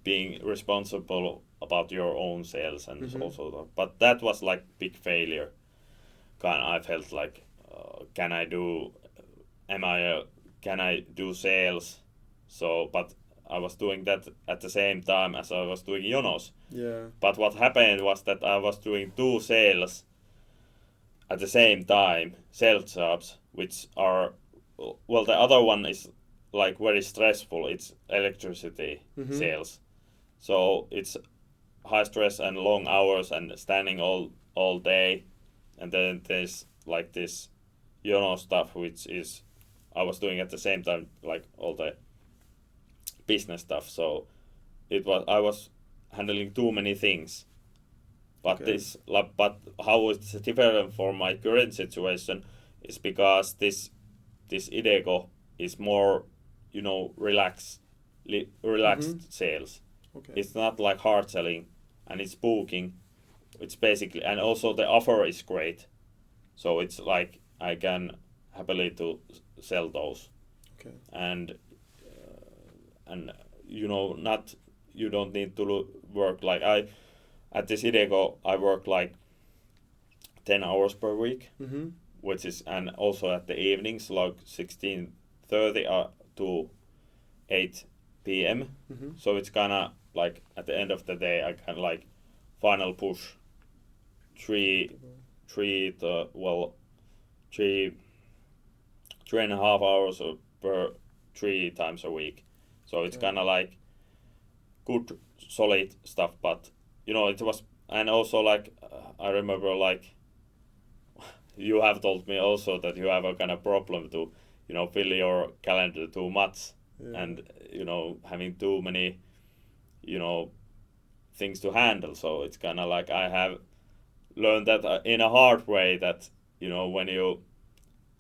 being responsible about your own sales, and also but that was like big failure. I felt like can I do sales? So but I was doing that at the same time as I was doing Jonos. But what happened was that I was doing 2 sales at the same time, sales jobs, which are, well, the other one is like very stressful. It's electricity sales. So it's high stress and long hours and standing all day. And then there's like this stuff, which is I was doing at the same time, like all the business stuff. So I was handling too many things. But but how it's different from my current situation is because this Ideco is more relaxed sales. It's not like hard selling, and it's booking. It's basically, and also the offer is great, so it's like I can happily to sell those. And not you don't need to work like at this Ideco. I work like 10 hours per week, which is, and also at the evenings like 16:30 to 8 p.m. So it's kind of like at the end of the day, I can like final push three, three to well, three, 3.5 hours per 3 times a week. So it's kind of like good solid stuff. But it was, and also like I remember like you have told me also that you have a kind of problem to fill your calendar too much, and having too many things to handle. So it's kind of like I have learned that in a hard way that when you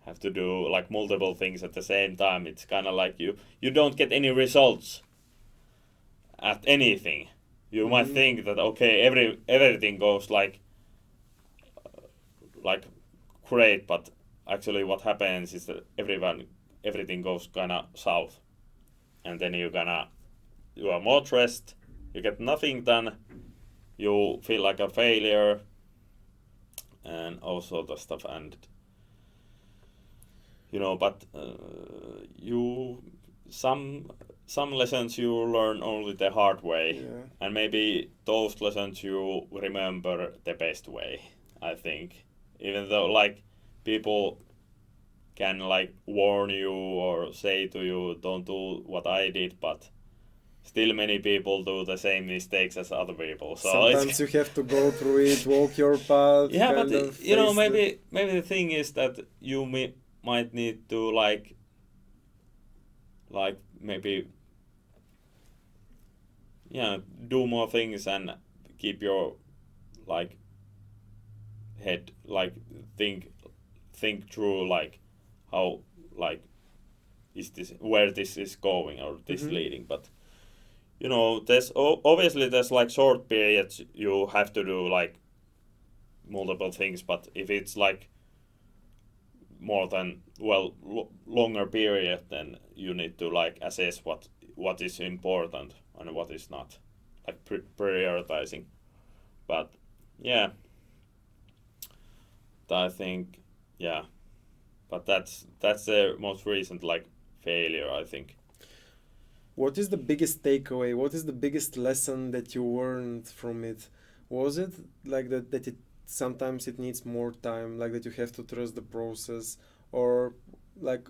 have to do like multiple things at the same time, it's kind of like you don't get any results at anything. You might think that okay, everything goes like great, but actually what happens is that everything goes kind of south, and then you are more stressed, you get nothing done, you feel like a failure, and also the stuff. And but you some lessons you learn only the hard way, and maybe those lessons you remember the best way, I think. Even though like people can like warn you or say to you don't do what I did, but still many people do the same mistakes as other people. So sometimes you have to go through it, walk your path. Yeah, but maybe the thing is that you might need to like maybe do more things and keep your like head like think through like how like is this where this is going or this leading. But there's obviously there's like short periods you have to do like multiple things, but if it's like more than longer period, then you need to like assess what is important and what is not, like prioritizing. But yeah, I think but that's the most recent like failure, I think. What is the biggest takeaway? What is the biggest lesson that you learned from it? Was it like that it sometimes it needs more time, like that you have to trust the process, or like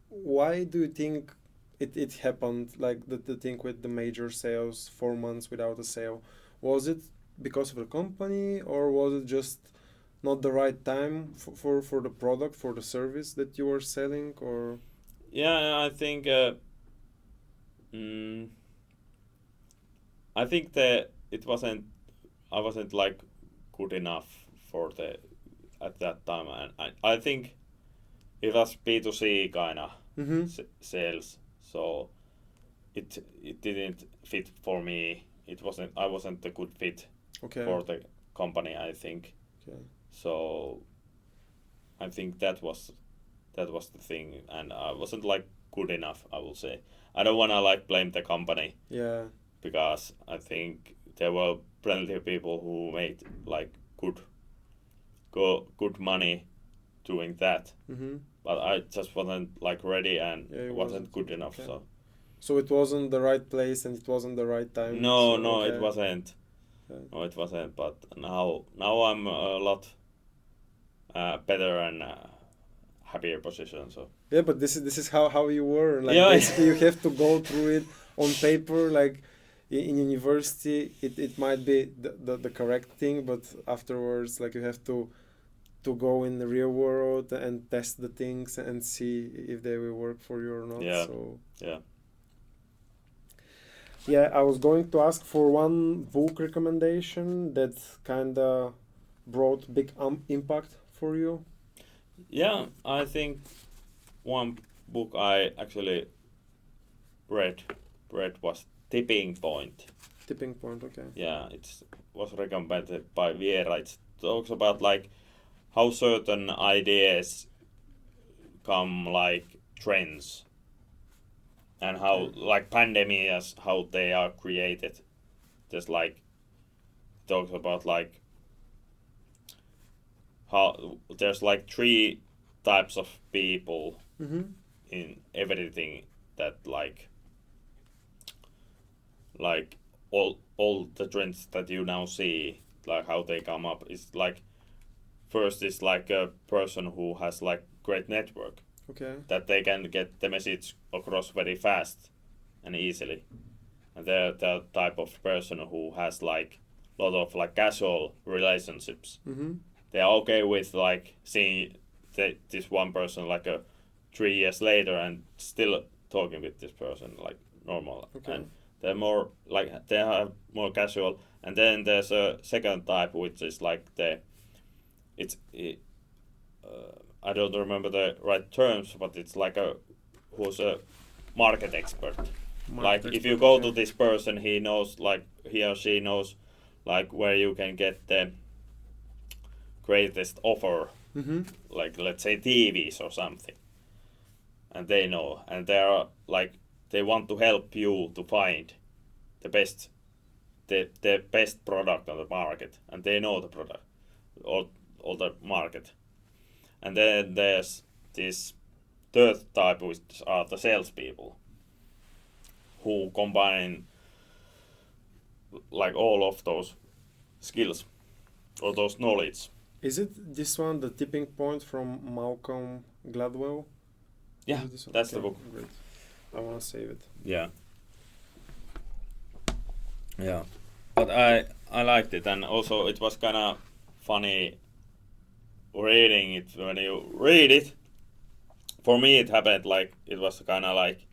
why do you think it happened, like the thing with the major sales, 4 months without a sale? Was it because of the company, or was it just not the right time for the product, for the service that you were selling, or I think I think that I wasn't like good enough for the at that time, and I think it was B2C kind of sales, so it didn't fit for me. I wasn't a good fit for the company, I think. So I think that was the thing, and I wasn't like good enough, I will say. I don't want to like blame the company, because I think there were plenty of people who made like good money doing that, but I just wasn't like ready, and wasn't good enough. So it wasn't the right place and it wasn't the right time. No, it wasn't. No, it wasn't. But now I'm a lot better and happier position. So yeah, but this is how you were. Like basically, you have to go through it on paper. Like in university, it might be the correct thing, but afterwards, like you have to go in the real world and test the things and see if they will work for you or not. Yeah, I was going to ask for one book recommendation that kind of brought big impact for you. Yeah, I think one book I actually read was Tipping Point. Tipping Point, okay. Yeah, it was recommended by Viera. It talks about like how certain ideas come like trends, and how like pandemics, how they are created. Just like talks about like how there's like 3 types of people in everything that like like all the trends that you now see, like how they come up, is like first is like a person who has like great network Okay. that they can get the message across very fast and easily. And they're the type of person who has like a lot of like casual relationships. Mm-hmm. They are okay with like seeing this one person like 3 years later and still talking with this person like normal. Okay. And they're more like they are more casual. And then there's a second type which is like I don't remember the right terms, but it's like who's a market expert. Like if you go to this person, he knows like he or she knows like where you can get the greatest offer, Mm-hmm. like let's say TVs or something, and they know, and they are like they want to help you to find the best the best product on the market, and they know the product or the market. And then there's this third type, which are the salespeople who combine like all of those skills or those knowledge. Is it this one, The Tipping Point from Malcolm Gladwell? Yeah, that's the book. Great. I want to save it. Yeah. Yeah. But I liked it, and also it was kind of funny reading it when you read it. For me, it happened like it was kind of like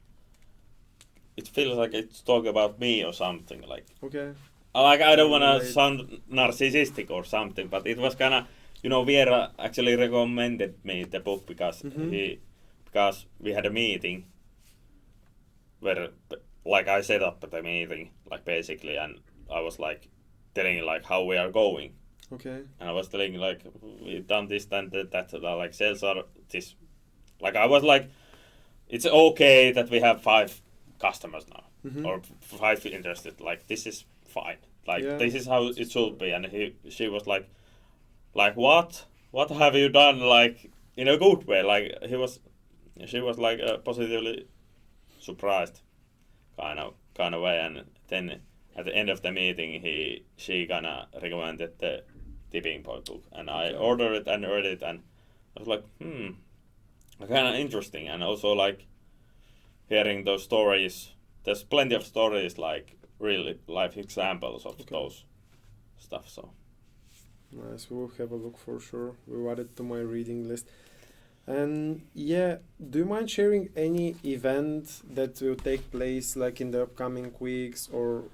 it feels like it's talking about me or something. Like Okay. I don't want to sound narcissistic or something, but it was kind of Viera actually recommended me the book because because we had a meeting where like I set up the meeting like basically, and I was like telling like how we are going. Okay. And I was telling like we've done this, done that, like sales are this. Like I was like, it's okay that we have 5 customers now or 5 interested. Like this is fine. Like this is how it should be. And she was like what have you done like in a good way? Like she was like positively surprised kind of way. And then at the end of the meeting, she kinda recommended the Tipping Point book, and I ordered it and read it, and I was like, kind of interesting, and also like hearing those stories. There's plenty of stories, like really life examples of those stuff. So nice. We'll have a look for sure. We'll add it to my reading list. And yeah, do you mind sharing any event that will take place like in the upcoming weeks, or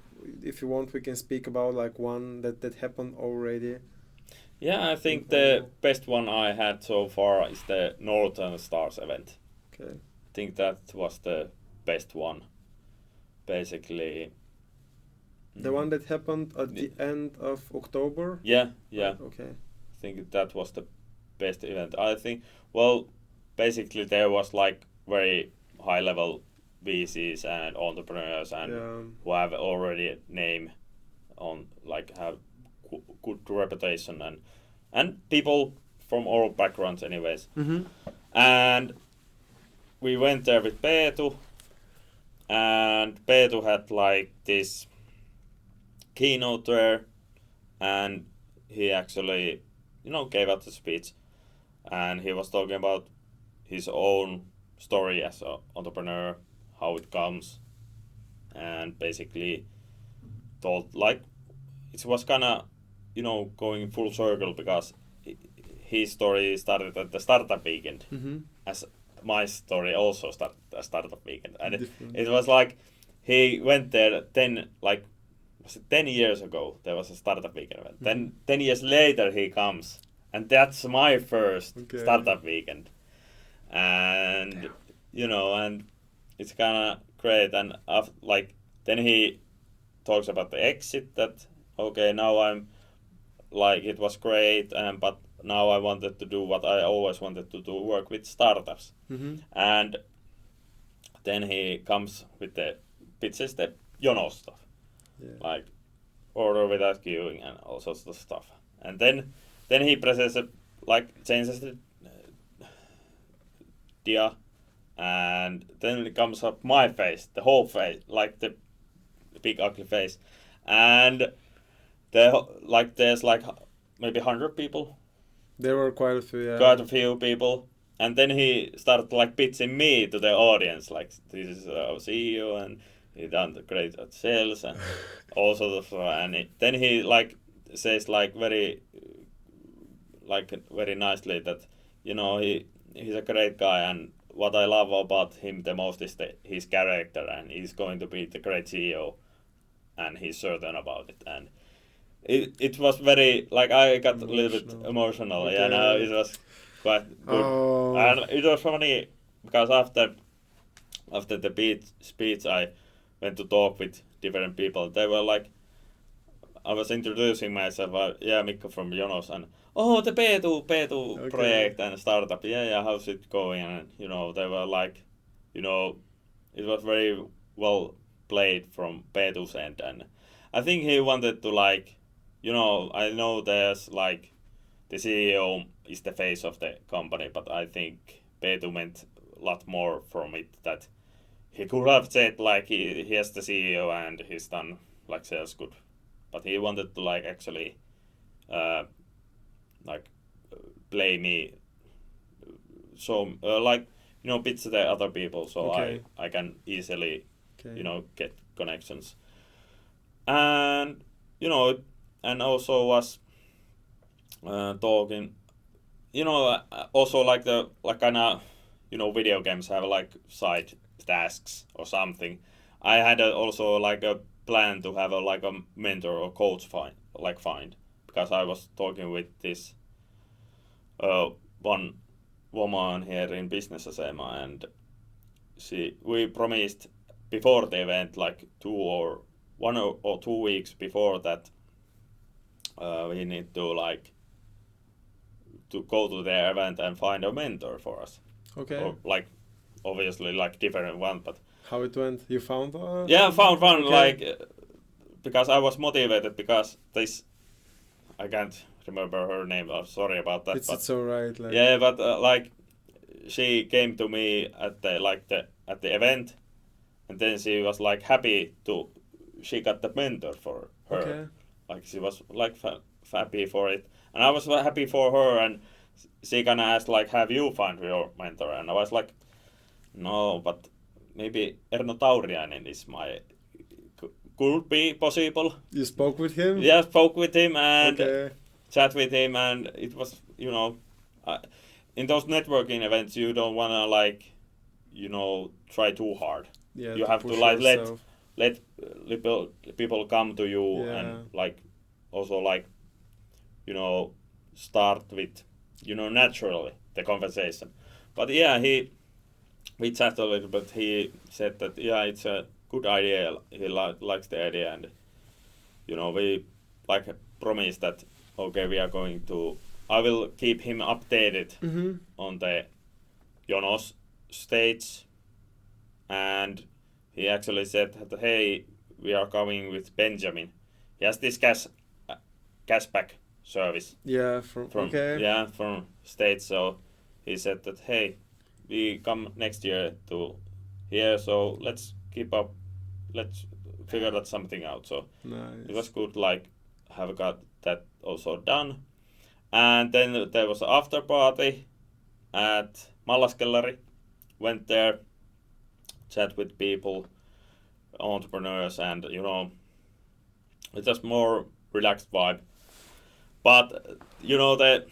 if you want, we can speak about like one that happened already? yeah, I think the best one I had so far is the Northern Stars event. Okay. I think that was the best one, basically. The one that happened at the end of October? Yeah. Okay. I think that was the best event. I think, well, basically there was like very high level VCs and entrepreneurs and who have already a name on, like have good reputation and people from all backgrounds anyways. And we went there with Peetu, and Peetu had like this keynote there, and he actually gave out the speech, and he was talking about his own story as an entrepreneur, how it comes, and basically told like it was kind of going full circle because his story started at the startup weekend, as my story also started at startup weekend, and it was like he went there 10 years ago. There was a startup weekend event. Then 10 years later he comes, and that's my first startup weekend, and and it's kind of great. And like then he talks about the exit, that okay, now I'm like it was great, but now I wanted to do what I always wanted to do, work with startups. And then he comes with the pitches, the Jono stuff, like order without queuing and all sorts of stuff. And then he presents changes the dia, and then it comes up my face, the whole face, like the big ugly face, and there's like maybe 100 people, There were quite a few, yeah. quite a few people, and then he started like pitching me to the audience, like this is our CEO and he done the great at sales and all sort of, then he like says like very nicely that he's a great guy, and what I love about him the most is his character, and he's going to be the great CEO, and he's certain about it. And it was very like I got a little bit emotional. Okay. Yeah, no, it was quite good, Oh. and it was funny because after the speech I went to talk with different people. They were like, I was introducing myself. Yeah, Mikko from Jonos, and the P2 project and startup. Yeah, how's it going? And they were like, it was very well played from P2's end, and I think he wanted to like, I know there's like the CEO is the face of the company, but I think P2 meant a lot more from it, that he could have said like he has the CEO and he's done like sales good, but he wanted to like actually like play me, so pitch the other people, so I can easily get connections, and and also was talking, also like the kind of video games have like side tasks or something. I had also like a plan to have like a mentor or coach find, because I was talking with this one woman here in Business Asema, and we promised before the event, like 1 or 2 weeks before that, we need to like to go to the event and find a mentor for us. Okay. Or like obviously like different one, but how it went? You found one? Yeah, found one. Okay. Like because I was motivated because this, I can't remember her name. I'm sorry about that. It's alright. Like. Yeah, but like she came to me at the event, and then she was like happy she got the mentor for her. Okay. Like she was like happy for it, and I was happy for her, and she gonna ask like, have you found your mentor? And I was like, no, but maybe Erno Tauriainen is could be possible. You spoke with him? Yeah, spoke with him and okay. chat with him, and it was, in those networking events, you don't wanna like, try too hard. Yeah, you have to like let people come to you, and like also like, start with, naturally the conversation. But yeah, we chatted a little bit. He said that it's a good idea. He likes the idea, and we like promised that we are going to. I will keep him updated on the Jonos stage, and he actually said that hey, we are coming with Benjamin. He has this cashback service. Yeah, from States. So he said that hey, we come next year to here, so let's keep up. Let's figure that something out. So nice. It was good, like have got that also done. And then there was an after party at Mallaskelleri. Went there, chat with people, entrepreneurs, and it's just more relaxed vibe. But the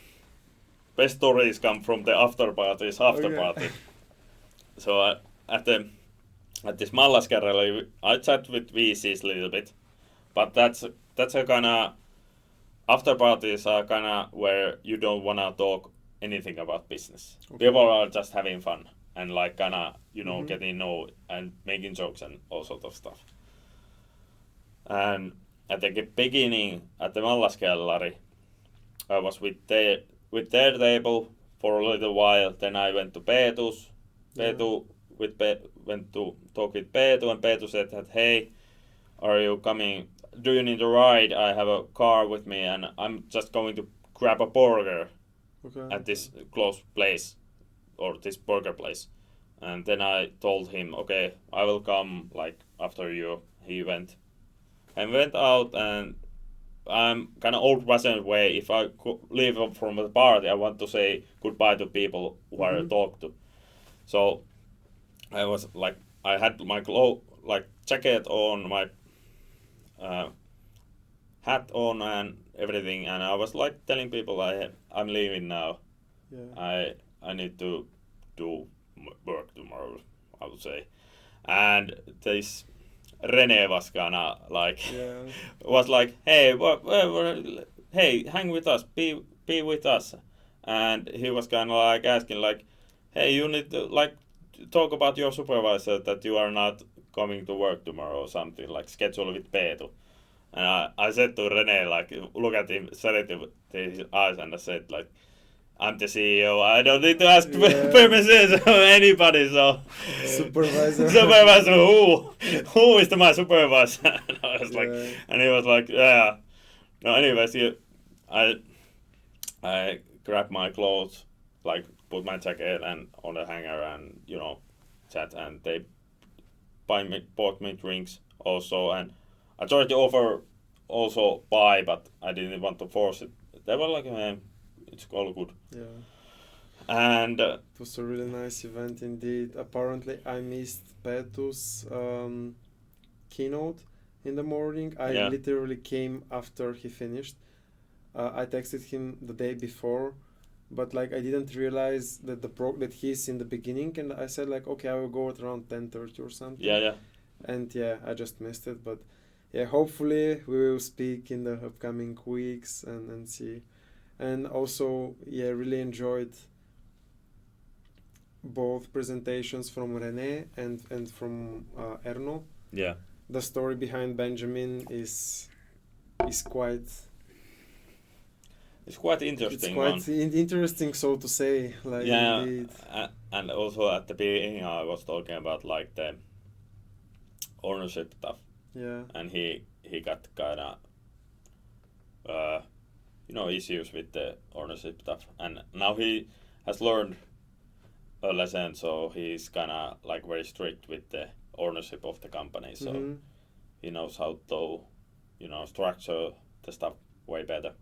best stories come from the after party. So at this Mallaskerralla, I chat with VCs a little bit, but that's a kind of after parties are kind of where you don't wanna talk anything about business. Okay. People are just having fun and like kind of getting know and making jokes and all sort of stuff. And at the beginning at the Mallaskerralla, I was with their table for a little while. Then I went to Peetu's. Went to talk with Peetu, and Peetu said that hey, are you coming? Do you need a ride? I have a car with me, and I'm just going to grab a burger at this close place, or this burger place. And then I told him, okay, I will come like after you. He went I went out and I'm kind of old-fashioned way. If I leave from the party, I want to say goodbye to people who I talk to. So I was like, I had my jacket on, my hat on, and everything, and I was like telling people I'm leaving now. Yeah. I need to do work tomorrow, I would say. And this Rene was gonna like Yeah. was like, hey, hey, hang with us, be with us, and he was kind of like asking like, hey, you need to like talk about your supervisor that you are not coming to work tomorrow or something like schedule with Peetu. And I said to Rene like, look at him, said it to his eyes, and I said like, I'm the CEO. I don't need to ask permissions from anybody. So Supervisor. supervisor, who is my supervisor? And I was like, and he was like, yeah. No, anyways, I grabbed my clothes, like put my jacket and on the hanger, and chat, and they bought me drinks also, and I tried to offer also buy, but I didn't want to force it. They were like, it's all good. Yeah. And it was a really nice event indeed. Apparently, I missed Petu's keynote in the morning. I literally came after he finished. I texted him the day before, but like I didn't realize that that he's in the beginning, and I said like, okay, I will go at around 10:30 or something. Yeah. And I just missed it, but hopefully we will speak in the upcoming weeks and see. And also, really enjoyed both presentations from René and from Erno. Yeah. The story behind Benjamin is quite. It's quite interesting. It's quite interesting, so to say. Like, indeed. And also at the beginning, I was talking about like the ownership stuff. Yeah. And he got kind of issues with the ownership stuff, and now he has learned a lesson, so he's kind of like very strict with the ownership of the company, so he knows how to structure the stuff way better.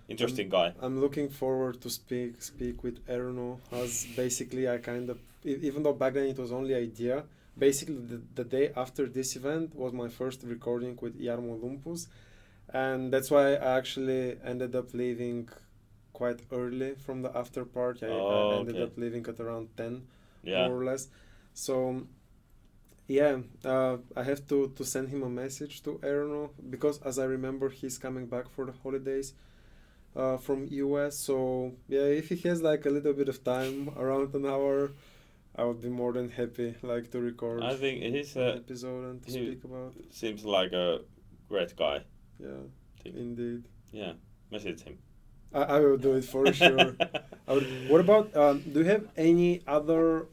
Interesting guy. I'm looking forward to speak with Erno, as basically I kind of, even though back then it was only idea, basically the day after this event was my first recording with Jarmo Lumpus, and that's why I actually ended up leaving quite early from the after party. I ended up leaving at around 10, more or less. So I have to send him a message to Erno, because as I remember he's coming back for the holidays from US. So if he has like a little bit of time, around an hour, I would be more than happy like to record. I think he's an episode and to speak about. Seems like a great guy. Yeah, indeed. Yeah, message him. I will do it for sure. What about, do you have any other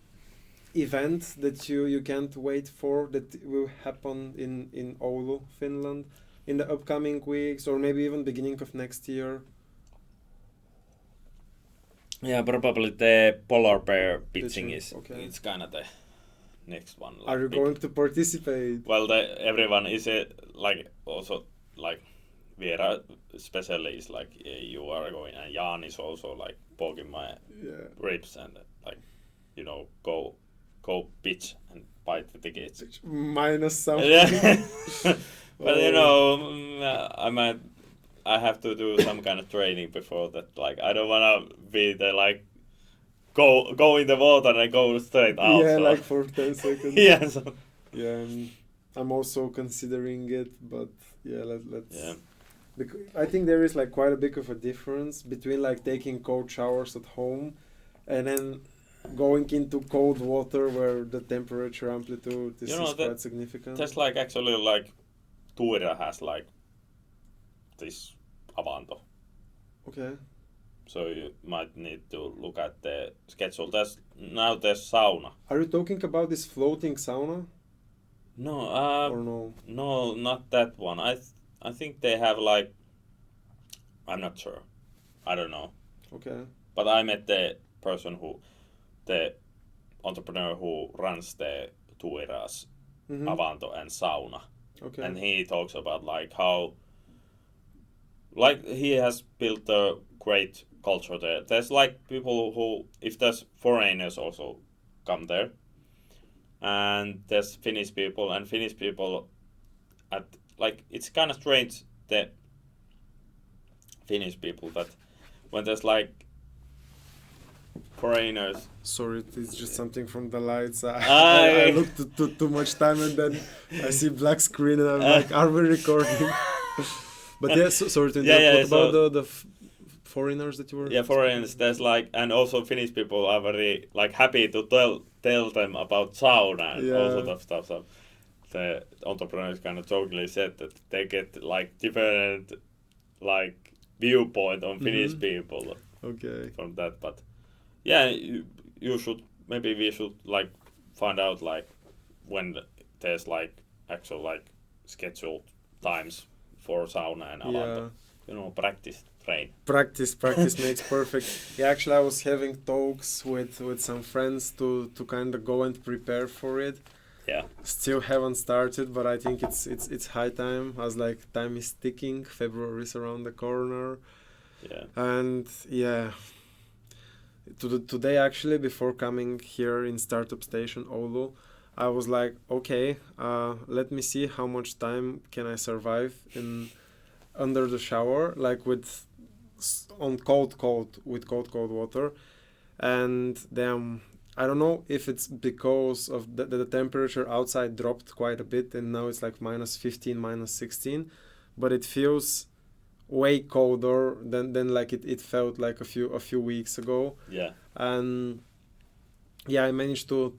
events that you can't wait for that will happen in Oulu, Finland, in the upcoming weeks, or maybe even beginning of next year? Yeah, probably the polar bear pitching is it's kind of the next one. Like, are you going to participate? Well, everyone is like also like Vera especially is like you are going, and Jan is also like poking my ribs and like go pitch and buy the tickets. Minus something. Yeah. But I have to do some kind of training before that. Like I don't wanna be the like go in the water and go straight out. Yeah, so. Like for 10 seconds. Yeah. So. Yeah, I'm also considering it, but let's. Yeah. I think there is like quite a bit of a difference between like taking cold showers at home and then going into cold water where the temperature amplitude is quite significant. There's like actually like Tuira has like this avanto. Okay. So you might need to look at the schedule. There's sauna. Are you talking about this floating sauna? No. Or no? No, not that one. I think they have like, I'm not sure. I don't know. Okay. But I met the person the entrepreneur who runs the Tuiras avanto and sauna. Okay. And he talks about like how like he has built a great culture there. There's like people who, if there's foreigners also come there, and there's Finnish people, and Finnish people at like it's kind of strange the Finnish people that when there's like foreigners. Sorry, it's just something from the lights. I I looked too much time and then I see black screen and I'm like, are we recording? But yeah, sorry to interrupt. Yeah, What about so- the foreigners that you were? Yeah, foreigners. There's like, and also Finnish people are very like happy to tell them about sauna and all Yeah. sort of stuff. So the entrepreneurs kind of jokingly said that they get like different like viewpoint on Finnish people Okay. from that. But yeah, you should maybe we should like find out like when there's like actual like scheduled times for sauna and avanto. You know, practice, train. Practice makes perfect. Yeah, actually, I was having talks with some friends to kind of go and prepare for it. Yeah. Still haven't started, but I think it's high time. As like time is ticking. February is around the corner, Yeah. and yeah. Today actually, before coming here in Startup Station Oulu, I was like, okay, let me see how much time can I survive in under the shower, like with on cold water, and then I don't know if it's because of the temperature outside dropped quite a bit and now it's like minus 15, minus 16, but it feels way colder than like it felt like a few weeks ago. Yeah. And yeah, I managed to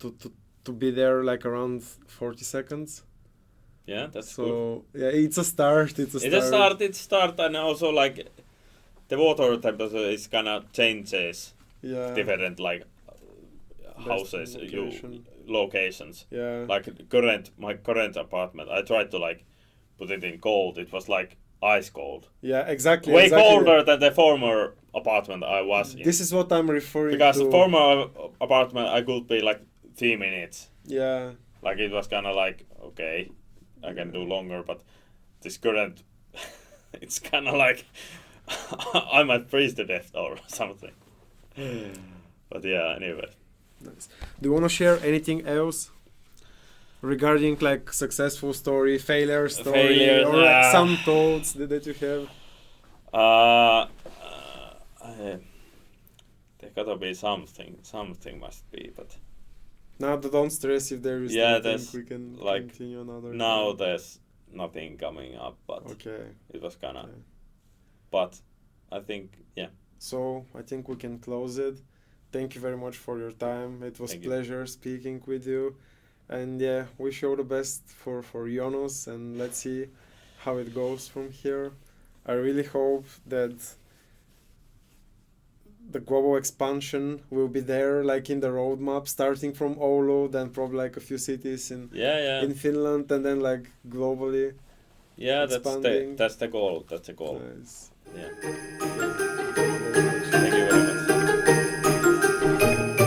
be there like around 40 seconds. Yeah, that's So good. yeah, it's a start. It's start, and also like the water temperature is kind of changes Yeah. different like houses, location. locations. Yeah. Like my current apartment, I tried to like put it in cold. It was like ice cold, Yeah, exactly. way exactly. colder than the former apartment I was in. This is what I'm referring Because to. the former apartment I could be like 3 minutes. Yeah. Like it was kind of like okay, I can do longer, but this current, it's kind of like I might freeze to death or something. But yeah, anyway. Nice. Do you want to share anything else regarding like successful story, failure story, Failures, or like some thoughts that you have? There gotta be something. Something must be, but Now, don't stress if there is Yeah, nothing. there's, We can like, continue another now time. there's nothing coming up. But Okay. it was kind of. Okay. But I think yeah. So I think we can close it. Thank you very much for your time. It was Thank you. pleasure speaking with you. And yeah, wish you all the best for Jonas and let's see how it goes from here. I really hope that the global expansion will be there like in the roadmap, starting from Oulu, then probably like a few cities Yeah. in Finland and then like globally. Yeah, expanding. that's the goal. That's the goal. Nice. Yeah.